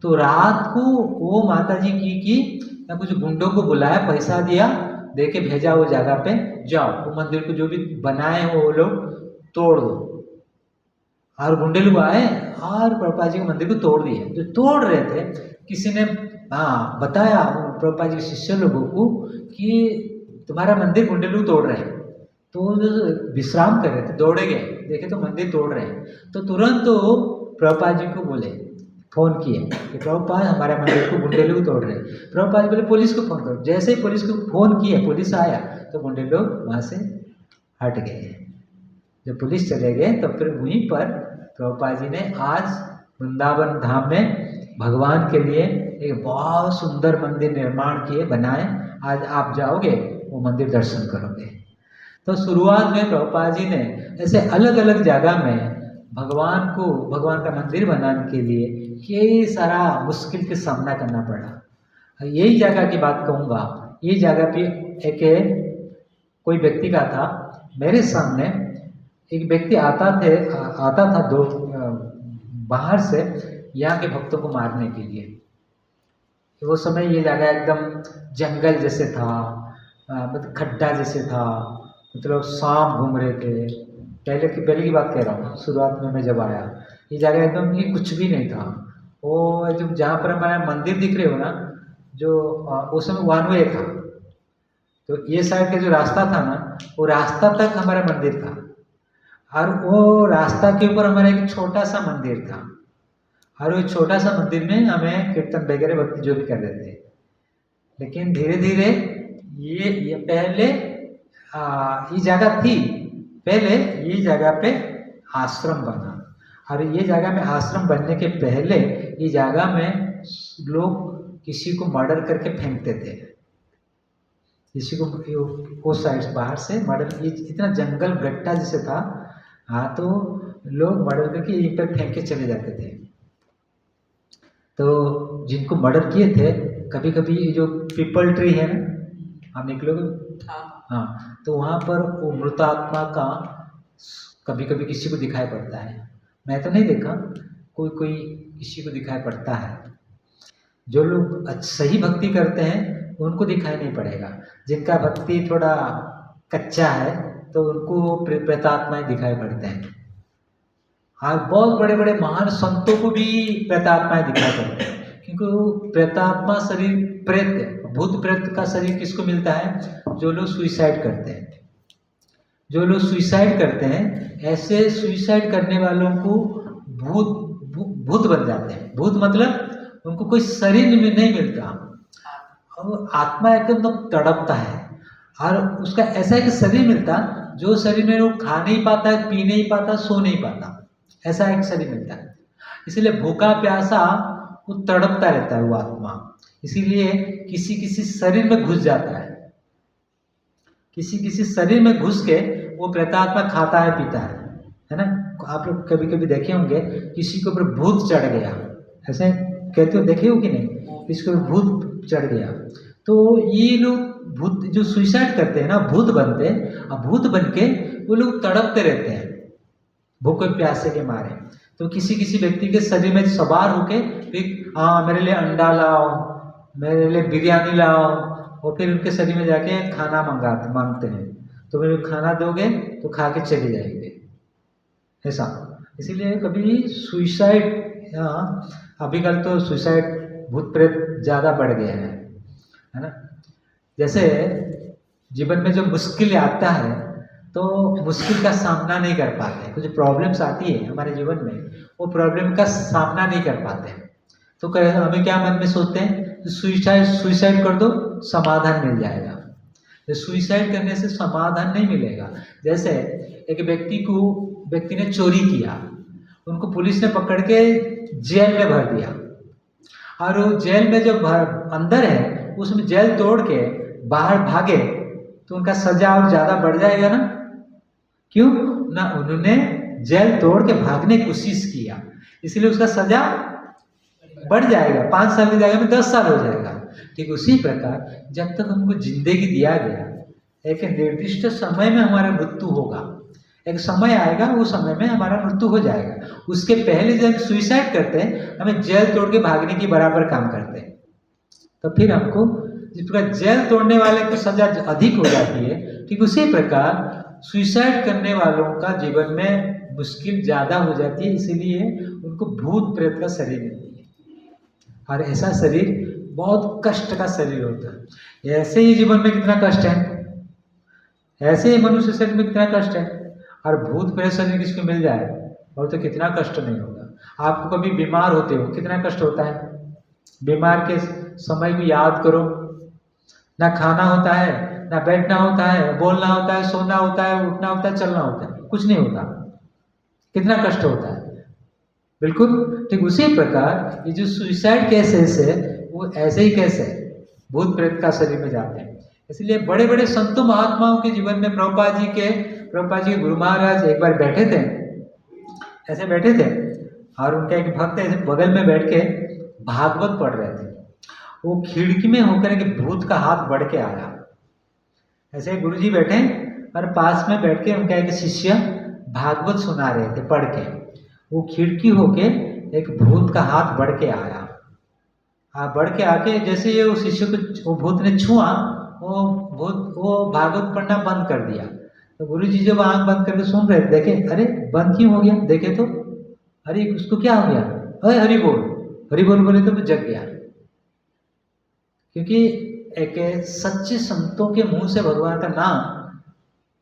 तो रात को वो माता जी की कुछ गुंडों को बुलाया, पैसा दिया, दे के भेजा वो जगह पे, जाओ वो मंदिर को जो भी बनाए हो वो लोग तोड़ दो। और गुंडे लोग आए और प्रभुपाद जी के मंदिर को तोड़ दिए। जो तोड़ रहे थे, किसी ने बताया प्रभुपाद जी के शिष्य लोगों को कि तुम्हारा मंदिर गुंडे लोग तोड़ रहे हैं। तो विश्राम कर रहे थे, दौड़े गए, देखे तो मंदिर तोड़ रहे हैं। तो तुरंत तो प्रभुपाद जी को बोले, फोन किए कि प्रभुपाद हमारा मंदिर को गुंडे लोग तोड़ रहे हैं। प्रभुपाद बोले पुलिस को फोन करो। जैसे ही पुलिस को फोन किया, पुलिस आया तो गुंडे लोग वहाँ से हट गए। जब पुलिस चले गए तो फिर वहीं पर प्रभुपाद जी ने आज वृंदावन धाम में भगवान के लिए एक बहुत सुंदर मंदिर निर्माण किए, बनाए। आज आप जाओगे वो मंदिर दर्शन करोगे। तो शुरुआत में प्रभुपाद जी ने ऐसे अलग अलग जगह में भगवान का मंदिर बनाने के लिए कई सारा मुश्किल का सामना करना पड़ा। यही जगह की बात कहूँगा, ये जगह पे एक कोई व्यक्ति का था, मेरे सामने एक व्यक्ति आता था बाहर से यहाँ के भक्तों को मारने के लिए। वो समय ये जगह एकदम जंगल जैसे था, मतलब खड्डा जैसे था, मतलब सांप घूम रहे थे। पहले की बात कह रहा हूँ, शुरुआत में मैं जब आया ये जगह एकदम ये कुछ भी नहीं था। वो एकदम जहाँ पर हमारा मंदिर दिख रहे हो ना, जो उस समय वन वे था, तो ये साइड का जो रास्ता था ना, वो रास्ता तक हमारा मंदिर था, और वो रास्ता के ऊपर हमारा एक छोटा सा मंदिर था, और वो छोटा सा मंदिर में हमें कीर्तन वगैरह भक्ति जो भी कर रहे थे। लेकिन धीरे धीरे ये पहले ये जगह थी, पहले ये जगह पे आश्रम बना, और ये जगह में आश्रम बनने के पहले ये जगह में लोग किसी को मर्डर करके फेंकते थे, किसी को वो साइड बाहर से मर्डर, ये इतना जंगल गट्टा जैसे था, हाँ, तो लोग मर्डर करके यहीं पर फेंक के चले जाते थे। तो जिनको मर्डर किए थे, कभी कभी जो पीपल ट्री है ना, आप निकलोगे, हाँ, तो वहाँ पर वो मृतात्मा का कभी कभी किसी को दिखाई पड़ता है। मैं तो नहीं देखा, कोई किसी को दिखाई पड़ता है। जो लोग सही भक्ति करते हैं उनको दिखाई नहीं पड़ेगा, जिनका भक्ति थोड़ा कच्चा है तो उनको प्रेतात्माएं दिखाई पड़ते हैं। और बहुत बड़े बड़े महान संतों को भी प्रेतात्माएं दिखाई पड़ते हैं, क्योंकि प्रेतात्मा शरीर, प्रेत भूत प्रेत का शरीर किसको मिलता है? जो लोग सुइसाइड करते हैं। जो लोग सुइसाइड करते हैं, ऐसे सुइसाइड करने वालों को भूत बन जाते हैं। भूत मतलब उनको कोई शरीर में नहीं मिलता, और आत्मा एकदम तड़पता है, और उसका ऐसा एक शरीर मिलता जो शरीर में वो खा नहीं पाता, पी नहीं पाता, सो नहीं पाता, ऐसा एक शरीर मिलता है। इसलिए भूखा प्यासा वो तड़पता रहता है वो आत्मा, इसीलिए किसी किसी शरीर में घुस जाता है, किसी किसी शरीर में घुस के वो प्रेतात्मा खाता है, पीता है ना। आप लोग कभी कभी देखे होंगे, किसी के ऊपर भूत चढ़ गया, ऐसे कहते हो, देखे हो कि नहीं, किसी को भूत चढ़ गया। तो ये लोग भूत जो सुइसाइड करते हैं ना, भूत बनते हैं, और भूत बन के वो लोग तड़पते रहते हैं भूखे प्यासे के मारे। तो किसी किसी व्यक्ति के शरीर में सवार होके फिर मेरे लिए अंडा लाओ, मेरे लिए बिरयानी लाओ, और फिर उनके शरीर में जाके खाना मांगते हैं, तो मेरे खाना दोगे तो खा के चले जाएंगे, ऐसा। इसीलिए कभी सुइसाइड, अभी कल तो सुइसाइड भूत प्रेत ज़्यादा बढ़ गया है ना। जैसे जीवन में जो मुश्किल आता है तो मुश्किल का सामना नहीं कर पाते, कुछ प्रॉब्लम्स आती है हमारे जीवन में, वो प्रॉब्लम का सामना नहीं कर पाते, तो हमें क्या मन में सोचते हैं, सुइसाइड कर दो, समाधान मिल जाएगा। तो सुइसाइड करने से समाधान नहीं मिलेगा। जैसे एक व्यक्ति ने चोरी किया, उनको पुलिस ने पकड़ के जेल में भर दिया, और वो जेल में जब अंदर है, उसमें जेल तोड़ के बाहर भागे तो उनका सजा और ज़्यादा बढ़ जाएगा ना। क्यों ना, उन्होंने जेल तोड़ के भागने की कोशिश किया, इसलिए उसका सजा बढ़ जाएगा, 5 साल की जगह में 10 साल हो जाएगा। ठीक उसी प्रकार जब तक हमको जिंदगी दिया गया, एक निर्दिष्ट समय में हमारा मृत्यु होगा, एक समय आएगा, वो समय में हमारा मृत्यु हो जाएगा। उसके पहले जब सुइसाइड करते हैं, हमें जेल तोड़ के भागने की बराबर काम करते हैं, तो फिर हमको जिस प्रकार जेल तोड़ने वाले को सजा अधिक हो जाती है, ठीक उसी प्रकार सुइसाइड करने वालों का जीवन में मुश्किल ज़्यादा हो जाती है, इसीलिए उनको भूत प्रेत का शरीर मिलती है, और ऐसा शरीर बहुत कष्ट का शरीर होता है। ऐसे ही जीवन में कितना कष्ट है, ऐसे ही मनुष्य शरीर में कितना कष्ट है, और भूत प्रेत शरीर किसको मिल जाए और तो कितना कष्ट नहीं होगा। आपको कभी बीमार होते हो, कितना कष्ट होता है, बीमार के समय को याद करो, ना खाना होता है, ना बैठना होता है, बोलना होता है, सोना होता है, उठना होता है, चलना होता है, कुछ नहीं होता। कितना कष्ट होता है। बिल्कुल ठीक उसी प्रकार ये जो सुसाइड केसेस है वो ऐसे ही केस है, भूत प्रेत का शरीर में जाते हैं। इसलिए बड़े बड़े संतों महात्माओं के जीवन में प्रभुपाद जी के गुरु महाराज एक बार बैठे थे, ऐसे बैठे थे और उनका एक भक्त ऐसे बगल में बैठ के भागवत पढ़ रहे थे। वो खिड़की में होकर के भूत का हाथ बढ़ के आया। ऐसे गुरुजी बैठे और पास में बैठ के उनका एक शिष्य भागवत सुना रहे थे पढ़ के। वो खिड़की होके एक भूत का हाथ बढ़ के आया। बढ़ के आके जैसे ये उस शिष्य को वो भूत ने छुआ, वो भागवत पढ़ना बंद कर दिया। तो गुरुजी जब आंख बंद करके सुन रहे थे, देखे अरे बंद क्यों हो गया, देखे तो अरे उसको क्या हो गया, अरे हरि बोल बोले तो जग गया। क्योंकि एक सच्चे संतों के मुंह से भगवान का नाम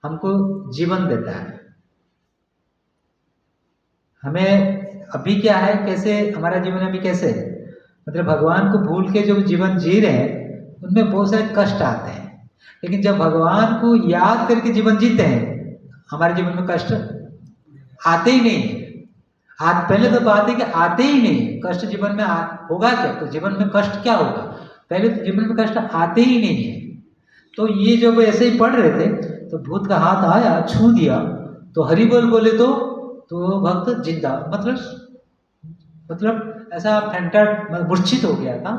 हमको जीवन देता है। हमें अभी क्या है, कैसे हमारा जीवन अभी कैसे है, मतलब भगवान को भूल के जो जीवन जी रहे हैं उनमें बहुत सारे कष्ट आते हैं। लेकिन जब भगवान को याद करके जीवन जीते हैं हमारे जीवन में कष्ट आते ही नहीं है। पहले तो बात है कि आते ही नहीं, कष्ट जीवन में होगा क्या, तो जीवन में कष्ट क्या होगा, पहले तो जीवन में कष्ट आते ही नहीं है। तो ये जब ऐसे ही पढ़ रहे थे तो भूत का हाथ आया, छू दिया, तो हरि बोल बोले तो भक्त जिंदा, मतलब ऐसा फेंटेड मूर्छित हो गया था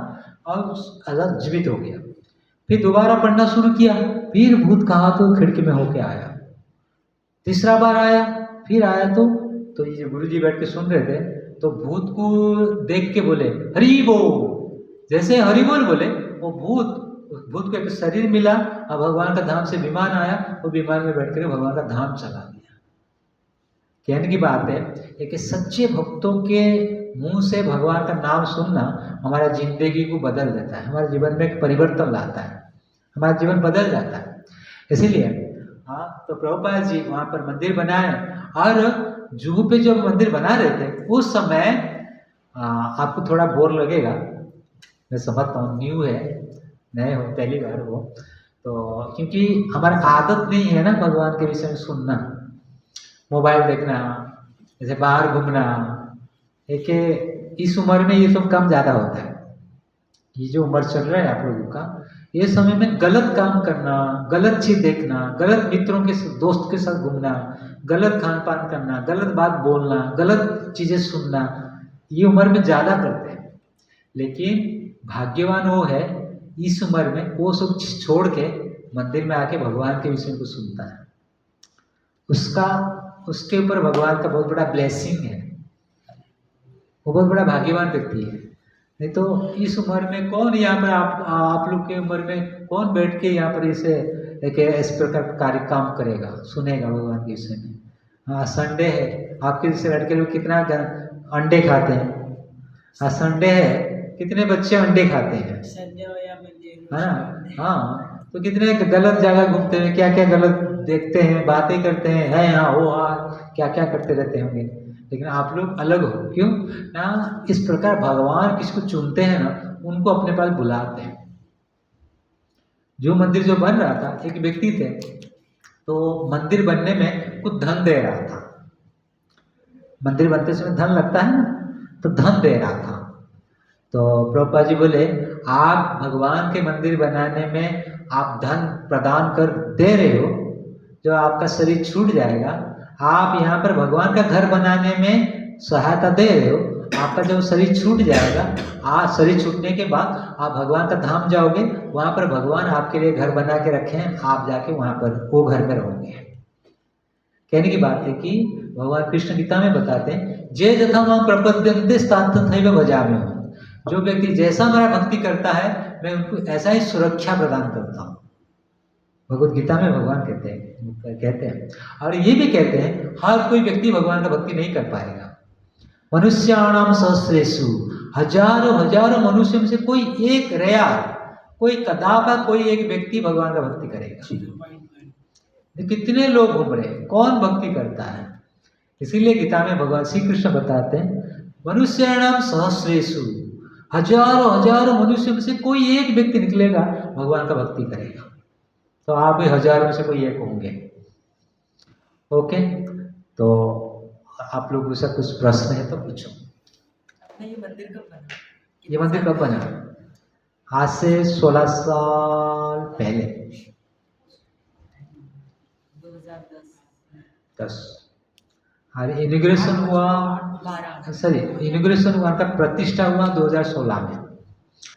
और जीवित हो गया। फिर दोबारा पढ़ना शुरू किया, फिर भूत का हाथ खिड़की में होके आया। तीसरा बार आया, फिर आया तो ये गुरुजी बैठ के सुन रहे थे, तो भूत को देख के बोले हरि बोल। जैसे हरि बोल बोले वो भूत को एक शरीर मिला और भगवान का धाम से विमान आया, वो विमान में बैठ कर भगवान का धाम चला गया। कहने की बात है कि सच्चे भक्तों के मुंह से भगवान का नाम सुनना हमारा जिंदगी को बदल देता है, हमारे जीवन में एक परिवर्तन लाता है, हमारा जीवन बदल जाता है। इसीलिए तो प्रभुपाद जी वहाँ पर मंदिर बनाए और जुहू पे जब मंदिर बना रहे थे उस समय आपको थोड़ा बोर लगेगा, मैं समझता हूँ, न्यू है, नए हो, पहली बार हो तो, क्योंकि हमारी आदत नहीं है ना भगवान के विषय में सुनना, मोबाइल देखना, जैसे बाहर घूमना। एक इस उम्र में ये सब काम ज़्यादा होता है। ये जो उम्र चल रहा है आप लोगों का, ये समय में गलत काम करना, गलत चीज़ देखना, गलत मित्रों के दोस्त के साथ घूमना, गलत खान पान करना, गलत बात बोलना, गलत चीज़ें सुनना, ये उम्र में ज़्यादा करते हैं। लेकिन भाग्यवान वो है इस उम्र में वो सब छोड़ के मंदिर में आके भगवान के विषय को सुनता है, उसके ऊपर भगवान का बहुत बड़ा ब्लेसिंग है, वो बहुत बड़ा भाग्यवान व्यक्ति है। नहीं तो इस उम्र में कौन यहाँ पर आप लोग के उम्र में कौन बैठ के यहाँ पर इसे एक इस प्रकार कार्य काम करेगा, सुनेगा भगवान के विषय में। हाँ संडे है, आपके जैसे लड़के लोग कितना अंडे खाते हैं, संडे है कितने बच्चे अंडे खाते हैं, है ना। हाँ तो कितने गलत जगह घूमते हैं, क्या क्या गलत देखते हैं, बातें करते हैं, है हाँ वो हाँ क्या क्या करते रहते होंगे। लेकिन आप लोग अलग हो, क्यों ना, इस प्रकार भगवान किसको चुनते हैं ना उनको अपने पास बुलाते हैं। जो मंदिर जो बन रहा था, एक व्यक्ति थे तो मंदिर बनने में कुछ धन दे रहा था, मंदिर बनते समय धन लगता है ना, तो धन दे रहा था। तो प्रभुपाद जी बोले आप भगवान के मंदिर बनाने में आप धन प्रदान कर दे रहे हो, जो आपका शरीर छूट जाएगा, आप यहाँ पर भगवान का घर बनाने में सहायता दे रहे हो, आपका जब शरीर छूट जाएगा, शरीर छूटने के बाद आप भगवान का धाम जाओगे, वहाँ पर भगवान आपके लिए घर बना के रखे हैं, आप जाके वहाँ पर वो घर में रहोगे। कहने की बात है कि भगवान कृष्ण गीता में बताते हैं जे जथा मां प्रपद्यन्ते तथैव भजामि, जो व्यक्ति जैसा हमारा भक्ति करता है मैं उनको ऐसा ही सुरक्षा प्रदान करता हूँ। भगवत गीता में भगवान कहते हैं और ये भी कहते हैं हर कोई व्यक्ति भगवान का भक्ति नहीं कर पाएगा। मनुष्याणाम सहस्रेषु, हजारों मनुष्यों में से कोई एक रेयर, कोई कदापा कोई एक व्यक्ति भगवान का भक्ति करेगा। कितने लोग घूम रहे हैं, कौन भक्ति करता है। इसीलिए गीता में भगवान श्री कृष्ण बताते हैं मनुष्याणाम सहस्रेषु, हजारों मनुष्यों में से कोई एक व्यक्ति निकलेगा भगवान का भक्ति करेगा। तो आप भी हजारों में से कोई एक होंगे। ओके, तो आप लोगों से कुछ प्रश्न है तो पूछो। अपना ये मंदिर कब बना? ये मंदिर कब बना? आज से 16 साल पहले। 2010। और इनॉग्रेशन हुआ 12। सॉरी इनॉग्रेशन हुआ का प्रतिष्ठा हुआ 2016 में,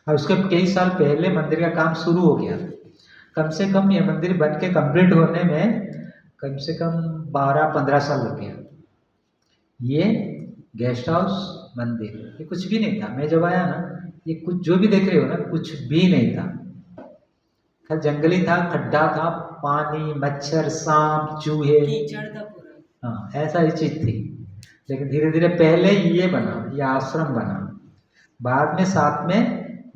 और उसके कई साल पहले मंदिर का काम शुरू हो गया। कम से कम ये मंदिर बन के कंप्लीट होने में कम से कम 12-15 साल लग गया। ये गेस्ट हाउस मंदिर ये कुछ भी नहीं था। मैं जब आया ना, ये कुछ जो भी देख रहे हो ना, कुछ भी नहीं था। जंगली था, खड्डा था, पानी, मच्छर, सांप, चूहे, कीचड़ था पूरा। हाँ ऐसा ही चीज थी। लेकिन धीरे धीरे पहले ये बना, ये आश्रम बना, बाद में साथ में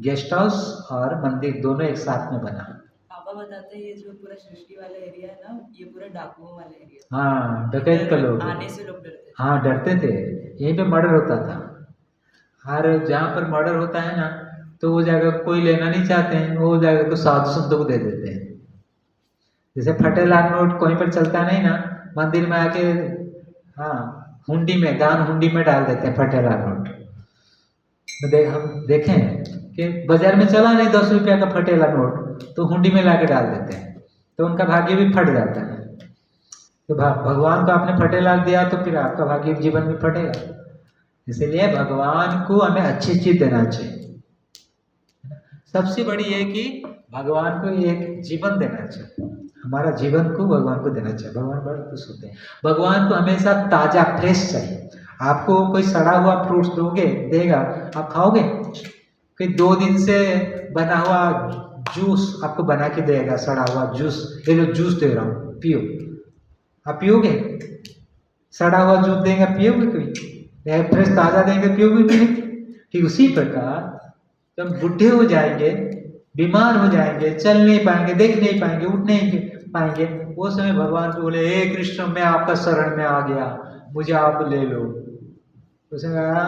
गेस्ट हाउस और मंदिर दोनों एक साथ में बना। पापा बताते हैं ये जो पूरा सृष्टि वाला एरिया है ना, ये पूरा डाकुओं वाला एरिया। हाँ डकैत का लोग, आने से लोग डरते थे। हाँ डरते थे। यहीं पे मर्डर होता था। हर जहाँ पर मर्डर होता है ना, तो वो जगह कोई लेना नहीं चाहते हैं, वो जगह को साधु संतों को दे देते हैं। जैसे फटेला नोट कहीं पर चलता नहीं ना, मंदिर में आके हाँ हुंडी में, दान हुंडी में डाल देते हैं फटेला नोट। हम देखें कि बाजार में चला नहीं 10 रुपया का फटेला नोट, तो हुंडी में लाके डाल देते हैं, तो उनका भाग्य भी फट जाता है। तो भगवान को आपने फटेला दिया तो फिर आपका भाग्य जीवन में फटेगा। इसलिए भगवान को हमें अच्छी चीज देना चाहिए। सबसे बड़ी है कि भगवान को एक जीवन देना चाहिए। हमारा जीवन को भगवान को देना चाहिए। भगवान बड़ा खुश होते हैं। भगवान को हमेशा ताजा फ्रेश चाहिए। आपको कोई सड़ा हुआ फ्रूट्स दोगे, देगा, आप खाओगे? कोई 2 दिन से बना हुआ जूस आपको बना के देगा, सड़ा हुआ जूस, ये जो जूस दे रहा हूँ पियो, आप पियोगे? सड़ा हुआ जूस देंगे पियोगे? कोई फ्रेश ताजा देंगे पियोगे कि नहीं? ठीक उसी प्रकार जब बुढ़े हो जाएंगे, बीमार हो जाएंगे, चल नहीं पाएंगे, देख नहीं पाएंगे, उठ नहीं पाएंगे, वो समय भगवान को बोले हे कृष्ण मैं आपका शरण में आ गया, मुझे आप ले लो। उसने कहा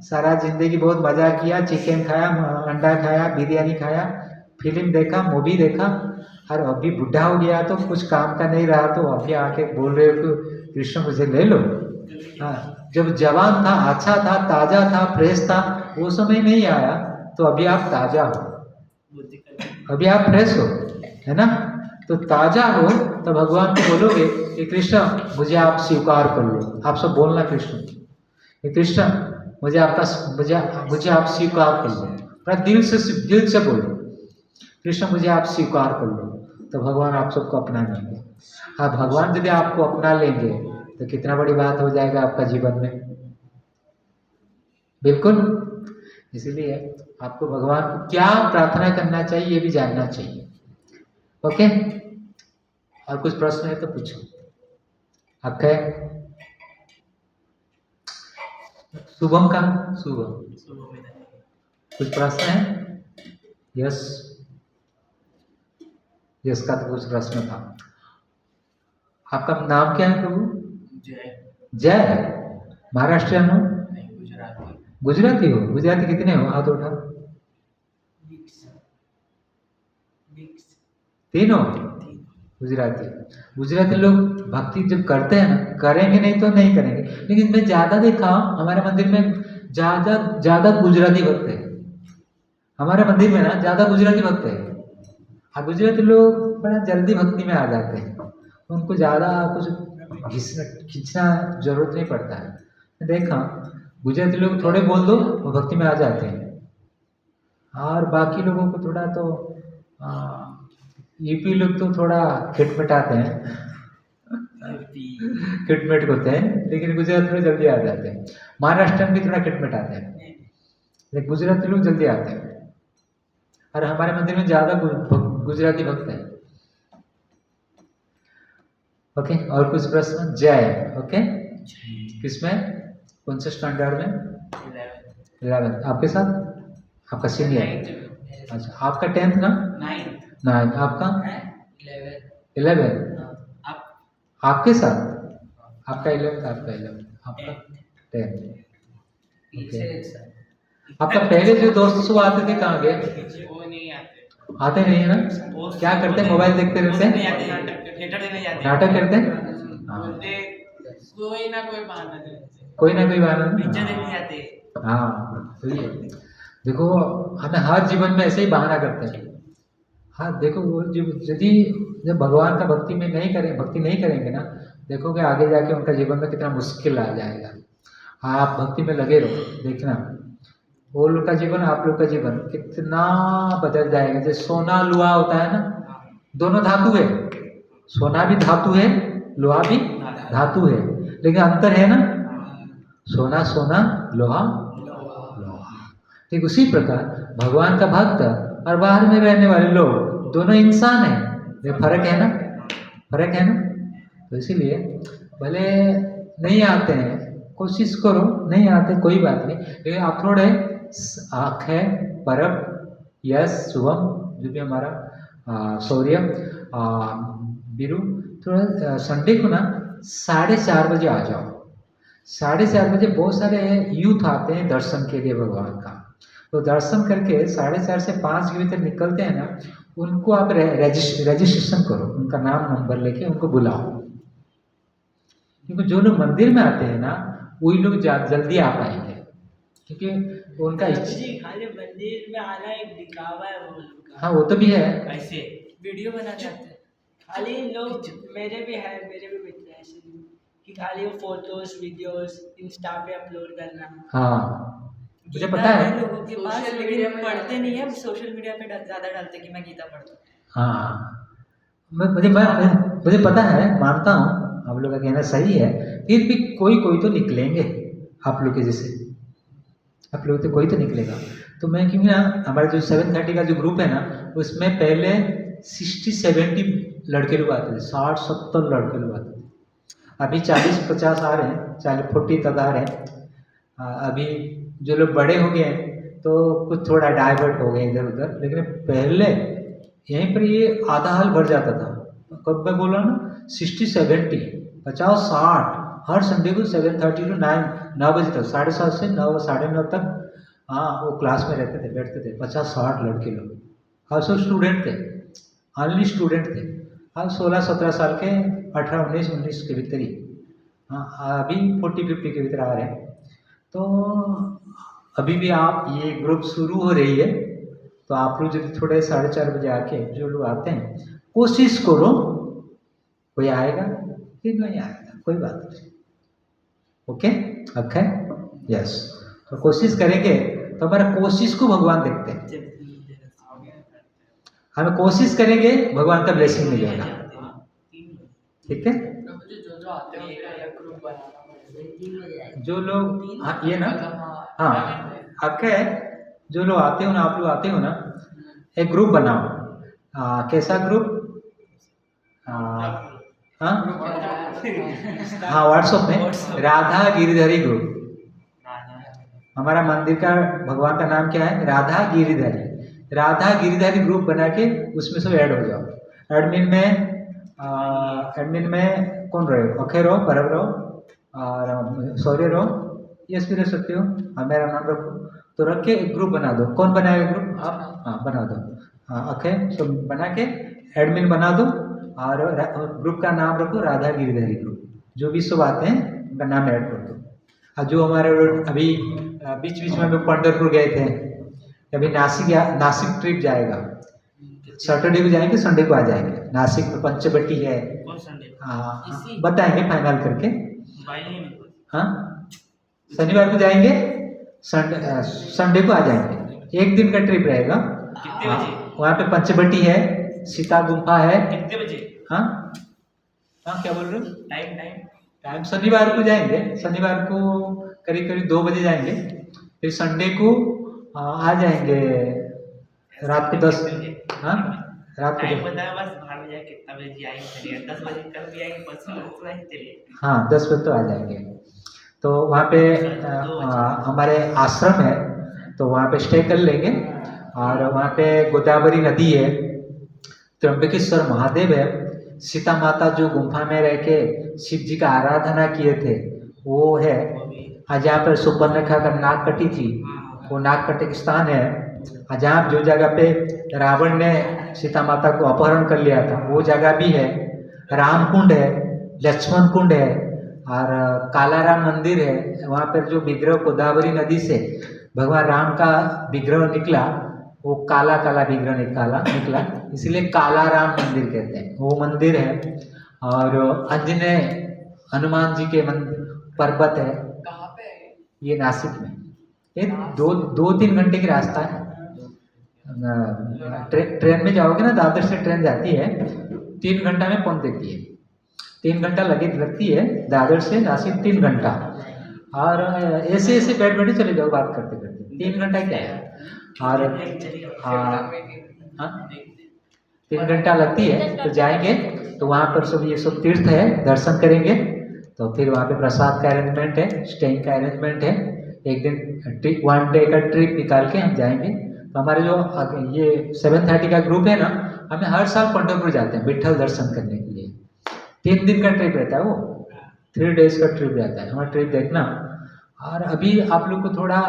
सारा जिंदगी बहुत मजा किया, चिकन खाया, अंडा खाया, बिरयानी खाया, फिल्म देखा, मूवी देखा, और अभी बुढ़ा हो गया तो कुछ काम का नहीं रहा, तो अभी आके बोल रहे हो कि कृष्ण मुझे ले लो। हाँ, जब जवान था, अच्छा था, ताजा था, फ्रेश था, वो समय नहीं आया, तो अभी आप ताजा हो, अभी आप फ्रेश हो, है ना? तो ताजा हो तो भगवान को बोलोगे कि कृष्ण मुझे आप स्वीकार कर लो। आप सब बोलना कृष्ण कि कृष्ण मुझे आप स्वीकार कर लो। पूरा दिल से बोलो कृष्ण मुझे आप स्वीकार कर लो, तो भगवान आप सबको अपना लेंगे। हाँ, भगवान यदि आपको अपना लेंगे तो कितना बड़ी बात हो जाएगा आपका जीवन में। बिल्कुल। इसलिए आपको भगवान को क्या प्रार्थना करना चाहिए ये भी जानना चाहिए। ओके, और कुछ प्रश्न है तो पूछो। आपका शुभम का शुभम कुछ प्रश्न है? यस यस का तो कुछ प्रश्न था। आपका नाम क्या है प्रभु? जय। महाराष्ट्रियन हो? गुजराती हो? गुजराती कितने हो? हाथ उठा। तीनों गुजराती लोग भक्ति जब करते हैं ना, करेंगे नहीं तो नहीं करेंगे, लेकिन मैं ज्यादा देखा हमारे मंदिर में ज्यादा गुजराती भक्त है। हमारे मंदिर में ना ज्यादा गुजराती भक्त है। और गुजराती लोग बड़ा जल्दी भक्ति में आ जाते हैं, उनको ज्यादा कुछ खींचना जरूरत नहीं पड़ता है। मैं देखा गुजराती लोग थोड़े बोल दो वो भक्ति में आ जाते हैं, और बाकी लोगों को थोड़ा तो यूपी लोग तो थोड़ा खिटमिटाते हैं, खिटमिट होते हैं, लेकिन गुजराती लोग जल्दी आ जाते हैं। महाराष्ट्र में भी थोड़ा खिटमिटाते हैं, लेकिन गुजराती लोग जल्दी आते हैं। और हमारे मंदिर में ज्यादा गुजराती भक्त हैं। ओके, और कुछ प्रश्न? जय। ओके, किसमें, कौन से स्टैंडर्ड में? 11। आपके साथ आपका सीनियर? अच्छा, आपका 10th ना? 9। आपका 11। आपके साथ आपका 11, आपका 11, आपका 10। ओके, आपका पहले जो दोस्त सब आते थे कहाँ गए? वो नहीं आते। आते नहीं है ना? क्या करते हैं? मोबाइल देखते रहते हैं, नाटक करते हैं। हाँ, कोई ना कोई बहाना देते हैं। कोई ना कोई बहाना पिक्चर ना। देखने जाते हैं। हाँ सही है। देखो हमें हर जीवन में ऐसे ही बहाना करते हैं। हाँ देखो वो यदि जब भगवान का भक्ति नहीं करेंगे ना, देखोगे आगे जाके उनका जीवन में कितना मुश्किल आ जाएगा। आप भक्ति में लगे रहो, देखना वो लोग का जीवन आप लोग का जीवन कितना बदल जाएगा। जैसे सोना लोहा होता है ना, दोनों धातु है, सोना भी धातु है, लोहा भी धातु है, लेकिन अंतर है ना, सोना सोना, लोहा लोहा। ठीक उसी प्रकार भगवान का भक्त और बाहर में रहने वाले लोग दोनों इंसान हैं, ये फर्क है ना, फर्क है ना। तो इसीलिए भले नहीं आते हैं, कोशिश करो, नहीं आते कोई बात नहीं, लेकिन आप थोड़े आँख है परब यश शुभम जो भी हमारा शौर्य बीरू, थोड़ा संडे को ना 4:30 बजे आ जाओ। 4:30 बजे बहुत सारे यूथ आते हैं दर्शन के लिए भगवान का, तो दर्शन करके 4:30 से 5 के भीतर निकलते हैं ना, उनको आप रजिस्ट्रेशन करो, उनका नाम नंबर लेके उनको बुलाओ, क्योंकि जो लोग मंदिर में आते हैं ना वही लोग जल्दी आ पाएंगे, क्योंकि उनका जी खाली मंदिर में आना एक दिखावा है वो लोग का। हाँ वो तो भी है, ऐसे वीडियो बना चाहते हैं खाली लोग। मेरे भी मित्र हैं ऐसे कि खाली वो फोटोज वीडियोस इंस्टा पे अपलोड करना। हाँ मुझे पता है। लोगों के पास, लेकिन पढ़ते नहीं है, सोशल मीडिया पे ज़्यादा डालते कि मैं गीता पढ़ता हूँ। हाँ मुझे पता है, मानता हूँ आप लोग का कहना सही है, फिर भी कोई कोई तो निकलेंगे आप लोग के जैसे, आप लोग तो कोई तो निकलेगा। तो मैं क्योंकि ना हमारा जो 7:30 का जो ग्रुप है ना, उसमें पहले 60-70 लड़के लोग आते थे, 60-70 लड़के लोग आते थे, अभी 40-50 आ रहे हैं, 40-40 तक आ रहे हैं। अभी जो लोग बड़े हो गए हैं तो कुछ थोड़ा डाइवर्ट हो गए इधर उधर, लेकिन पहले यहीं पर ये आधा हाल भर जाता था। कब मैं बोला ना 60-70 50-60 हर संडे को 7:30 to 9 बजे तक, 7:30 से 9 9:30 तक। हाँ वो क्लास में रहते थे, बैठते थे 50-60 लड़के लोग, और सब स्टूडेंट थे, ऑनली स्टूडेंट थे। हाँ 16-17 साल के, 18-19 के भीतर ही। हाँ अभी 40-50 के भीतर आ रहे हैं। तो अभी भी आप ये ग्रुप शुरू हो रही है, तो आप लोग यदि थोड़े 4:30 बजे आके जो लोग आते हैं कोशिश करो, कोई आएगा फिर नहीं आएगा कोई बात नहीं, ओके ओके यस। तो कोशिश करेंगे तो हमारा कोशिश को भगवान देखते हैं, हमें कोशिश करेंगे भगवान का ब्लेसिंग मिलेगा, ठीक है। जो लोग हाँ ये ना, हाँ आपका है, जो लोग आते हो ना, आप लोग आते हो ना, एक ग्रुप बनाओ। कैसा ग्रुप? हाँ व्हाट्सएप में राधा गिरिधरी ग्रुप। हमारा मंदिर का भगवान का नाम क्या है? राधा गिरिधरी। राधा गिरिधरी ग्रुप बना के उसमें सब ऐड हो जाओ। एडमिन में कौन रहे हो? अक्षय रहो, परब रहो और शौर्य रहो, यस भी रह सकते हो, मेरा नाम रखो। तो रख के एक ग्रुप बना दो। कौन बनाएगा ग्रुप? आप। हाँ बना दो, अक्षय सब बना के एडमिन बना दो और ग्रुप का नाम रखो राधा गिरिधरी ग्रुप। जो भी सब आते हैं उनका नाम ऐड कर दो। और जो हमारे अभी बीच बीच में हम लोग पंढरपुर गए थे, अभी नासिक ट्रिप जाएगा, सैटरडे को जाएंगे, संडे को आ जाएंगे। नासिक में पंचवटी है, बताएंगे फाइनल करके। हाँ शनिवार को जाएंगे, संडे को आ जाएंगे। एक दिन का ट्रिप रहेगा। कितने बजे? वहाँ पे पंचवटी है, सीता गुफा है। कितने बजे? हाँ हाँ क्या बोल रहे हो? टाइम शनिवार को जाएंगे, शनिवार को करीब करीब 2 बजे जाएंगे, फिर संडे को आ जाएंगे रात को 10। हाँ रात को 10। बताया बस, बाहर में जाए कितना बजे आएंगे? चलिए 10 बजे कल भी आएंगे, परसों आएंगे, चलिए। हाँ 10 बजे तो आ जाएंगे। तो वहाँ पे हमारे आश्रम है, तो वहाँ पे स्टे कर लेंगे। और वहाँ पे गोदावरी नदी है, त्र्यंबकेश्वर महादेव है, सीता माता जो गुफा में रह के शिव जी का आराधना किए थे वो है। आज यहाँ पर सुपर्णरेखा का नाक कटी थी, वो नाक कटे स्थान है। जहाँ जो जगह पे रावण ने सीता माता को अपहरण कर लिया था वो जगह भी है, राम कुंड है, लक्ष्मण कुंड है और कालाराम मंदिर है। वहाँ पर जो विग्रह गोदावरी नदी से भगवान राम का विग्रह निकला, वो काला काला विग्रह निकला, इसलिए कालाराम मंदिर कहते हैं, वो मंदिर है। और अंजनेय हनुमान जी के पर्वत है। कहाँ पे है? ये नासिक में। ये 2-3 घंटे की रास्ता है। ट्रेन में जाओगे ना, दादर से ट्रेन जाती है, 3 घंटा में पहुंच देती है। 3 घंटा लगती है दादर से नासिक, 3 घंटा। और ऐसे ऐसे बैठे चले जाओ बात करते करते, 3 घंटा क्या है। और हाँ 3 घंटा लगती है। तो जाएंगे तो वहाँ पर सब ये सब तीर्थ है, दर्शन करेंगे। तो फिर वहाँ पे प्रसाद का अरेंजमेंट है, स्टेइंग का अरेंजमेंट है। एक दिन 1 डे का ट्रिप निकाल के हम जाएंगे। तो हमारे जो ये 730 का ग्रुप है ना, हमें हर साल पंढरपुर जाते हैं विठल दर्शन करने के लिए। 3 दिन का ट्रिप रहता है, वो 3 डेज का ट्रिप रहता है। हमारा ट्रिप देखना। और अभी आप लोग को थोड़ा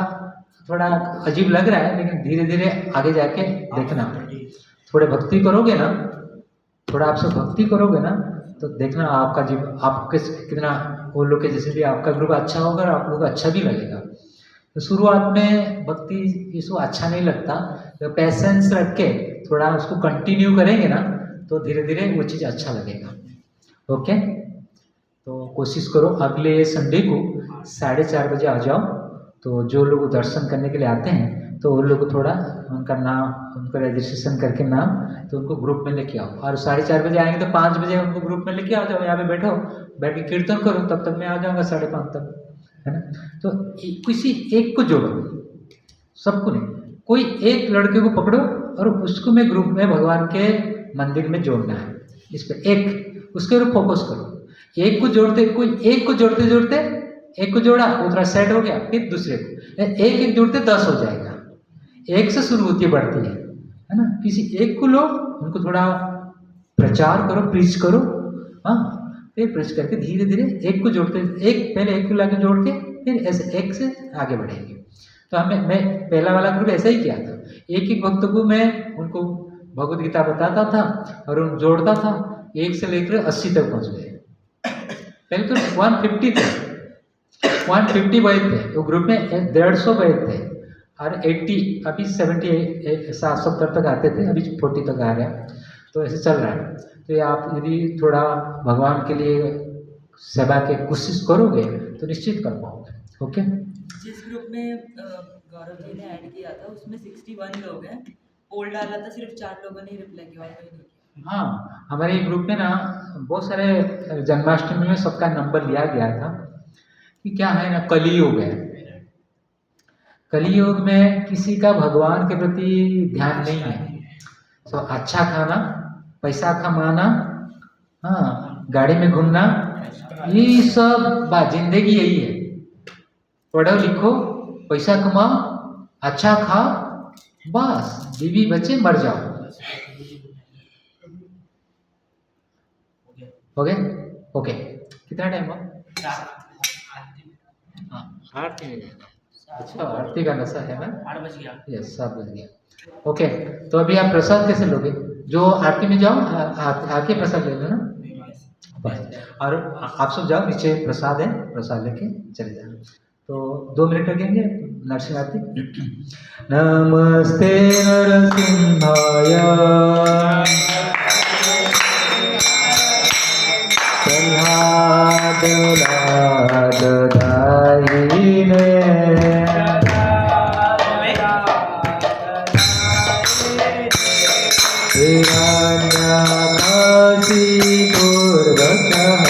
अजीब लग रहा है, लेकिन धीरे धीरे आगे जाके देखना। थोड़े भक्ति करोगे ना, थोड़ा आप सब भक्ति करोगे ना, तो देखना आपका जीवन आपके कितना, वो लोग के जैसे भी आपका ग्रुप अच्छा होगा और आप लोग को अच्छा भी लगेगा। तो शुरुआत में भक्ति इसको अच्छा नहीं लगता, तो पैसेंस रख के थोड़ा उसको कंटिन्यू करेंगे ना, तो धीरे धीरे वो चीज़ अच्छा लगेगा। ओके, तो कोशिश करो अगले संडे को 4:30 बजे आ जाओ। तो जो लोग दर्शन करने के लिए आते हैं, तो उन लोग को थोड़ा उनका नाम, उनका रजिस्ट्रेशन करके नाम, तो उनको ग्रुप में लेके आओ। और 4:30 बजे आएंगे तो 5 बजे उनको ग्रुप में लेके आ जाओ। यहाँ पे बैठो, बैठ के कीर्तन करो, तब तक मैं आ जाऊँगा 5:30 तक, है ना। तो किसी एक को जोड़ो, सबको नहीं, कोई एक लड़के को पकड़ो और उसको मैं ग्रुप में भगवान के मंदिर में जोड़ना है। इस पर एक उसके ऊपर फोकस करो। एक को जोड़ते, कोई एक को जोड़ते जोड़ते एक को जोड़ा, वो थोड़ा सेट हो गया, फिर दूसरे को एक जोड़ते 10 हो जाएगा। एक से शुरू होती बढ़ती है ना। किसी एक को लो, उनको थोड़ा प्रचार करो, प्रीच करो, हाँ, फिर प्रीच करके धीरे धीरे एक को जोड़ते, पहले एक को लाके जोड़ के फिर ऐसे एक से आगे बढ़ेंगे। तो मैं पहला वाला ग्रुप ऐसा ही किया था। एक भक्त को मैं उनको भगवद गीता बताता था और उन जोड़ता था, 1 से लेकर 80 तक पहुँच गए। पहले तो 150 थे, 150 बैच थे वो ग्रुप में, 150 बैच थे और 80, अभी 70 तक आते थे, अभी 40 तक आ रहे हैं। तो ऐसे चल रहा है। तो ये आप यदि थोड़ा भगवान के लिए सेवा के कोशिश करोगे तो निश्चित कर पाओगे। ओके, जिस ग्रुप में गौरव जी ने ऐड किया था उसमें 61 लोग हैं। पोल डाला था, सिर्फ 4 लोगों ने रिप्लाई किया, और कोई नहीं किया। हाँ, हमारे ग्रुप में ना बहुत सारे जन्माष्टमी में सबका नंबर लिया गया था कि क्या है ना, कलियुग है। कलियुग में किसी का भगवान के प्रति ध्यान नहीं है। तो अच्छा खाना, पैसा कमाना, हाँ, गाड़ी में घूमना, ये सब बात, जिंदगी यही है। पढ़ो लिखो, पैसा कमाओ, अच्छा खाओ, बस, बीवी बच्चे मर जाओ। हो गए? ओके, कितना टाइम हुआ? हाँ, आरती में जाएगा। अच्छा, आरती का नशा है ना? 8 बज गया। यस, 7 बज गया। ओके, तो अभी आप प्रसाद कैसे लोगे? जो आरती में जाओ, आके प्रसाद ले लो ना, बस। और आप सब जाओ, नीचे प्रसाद है, प्रसाद लेके चले जाओ। तो 2 मिनट लगेंगे नरसिंह आरती। नमस्ते नरसिंहाय प्रह्लाद दाहिने हिरण्याकाशी पूर्वतः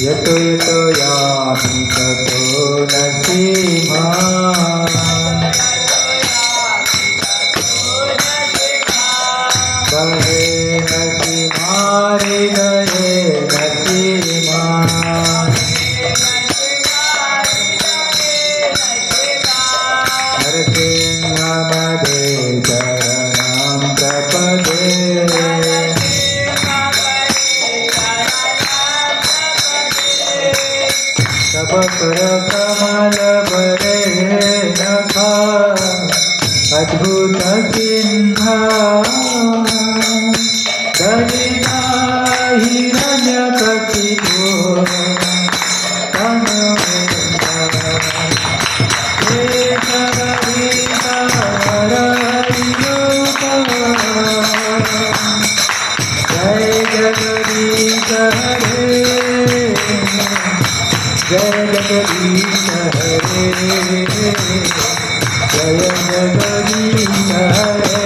यतो यतो यामि ततो नरसिंहा बहे तब कर कमल बरे नखा अद्भुत चिन्ह दरिद्र हिरण्यकशिपु जय जगदीश हरे जय जगदीश हरे जय जगदीश हरे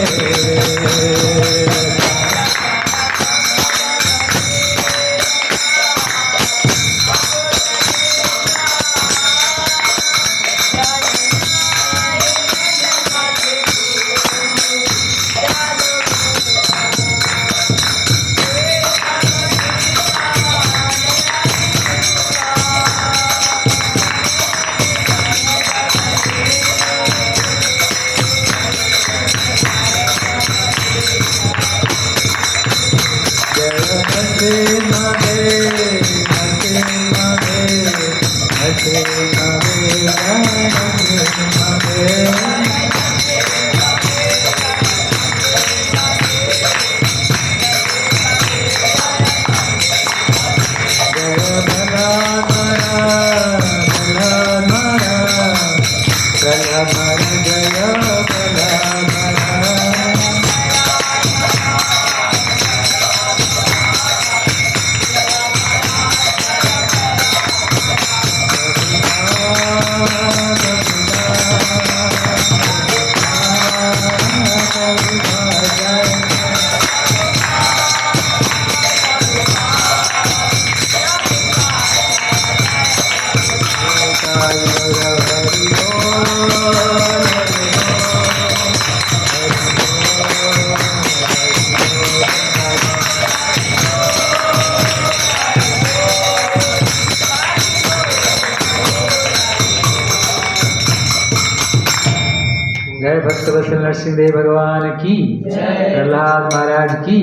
जय भक्तवत्सल नरसिंहदेव भगवान की प्रहलाद महाराज की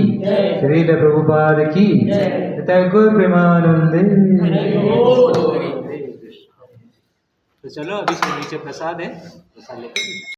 श्रील प्रभुपाद की गुरु प्रेमानंदे। तो चलो अभी नीचे प्रसाद है, प्रसाद लेते हैं।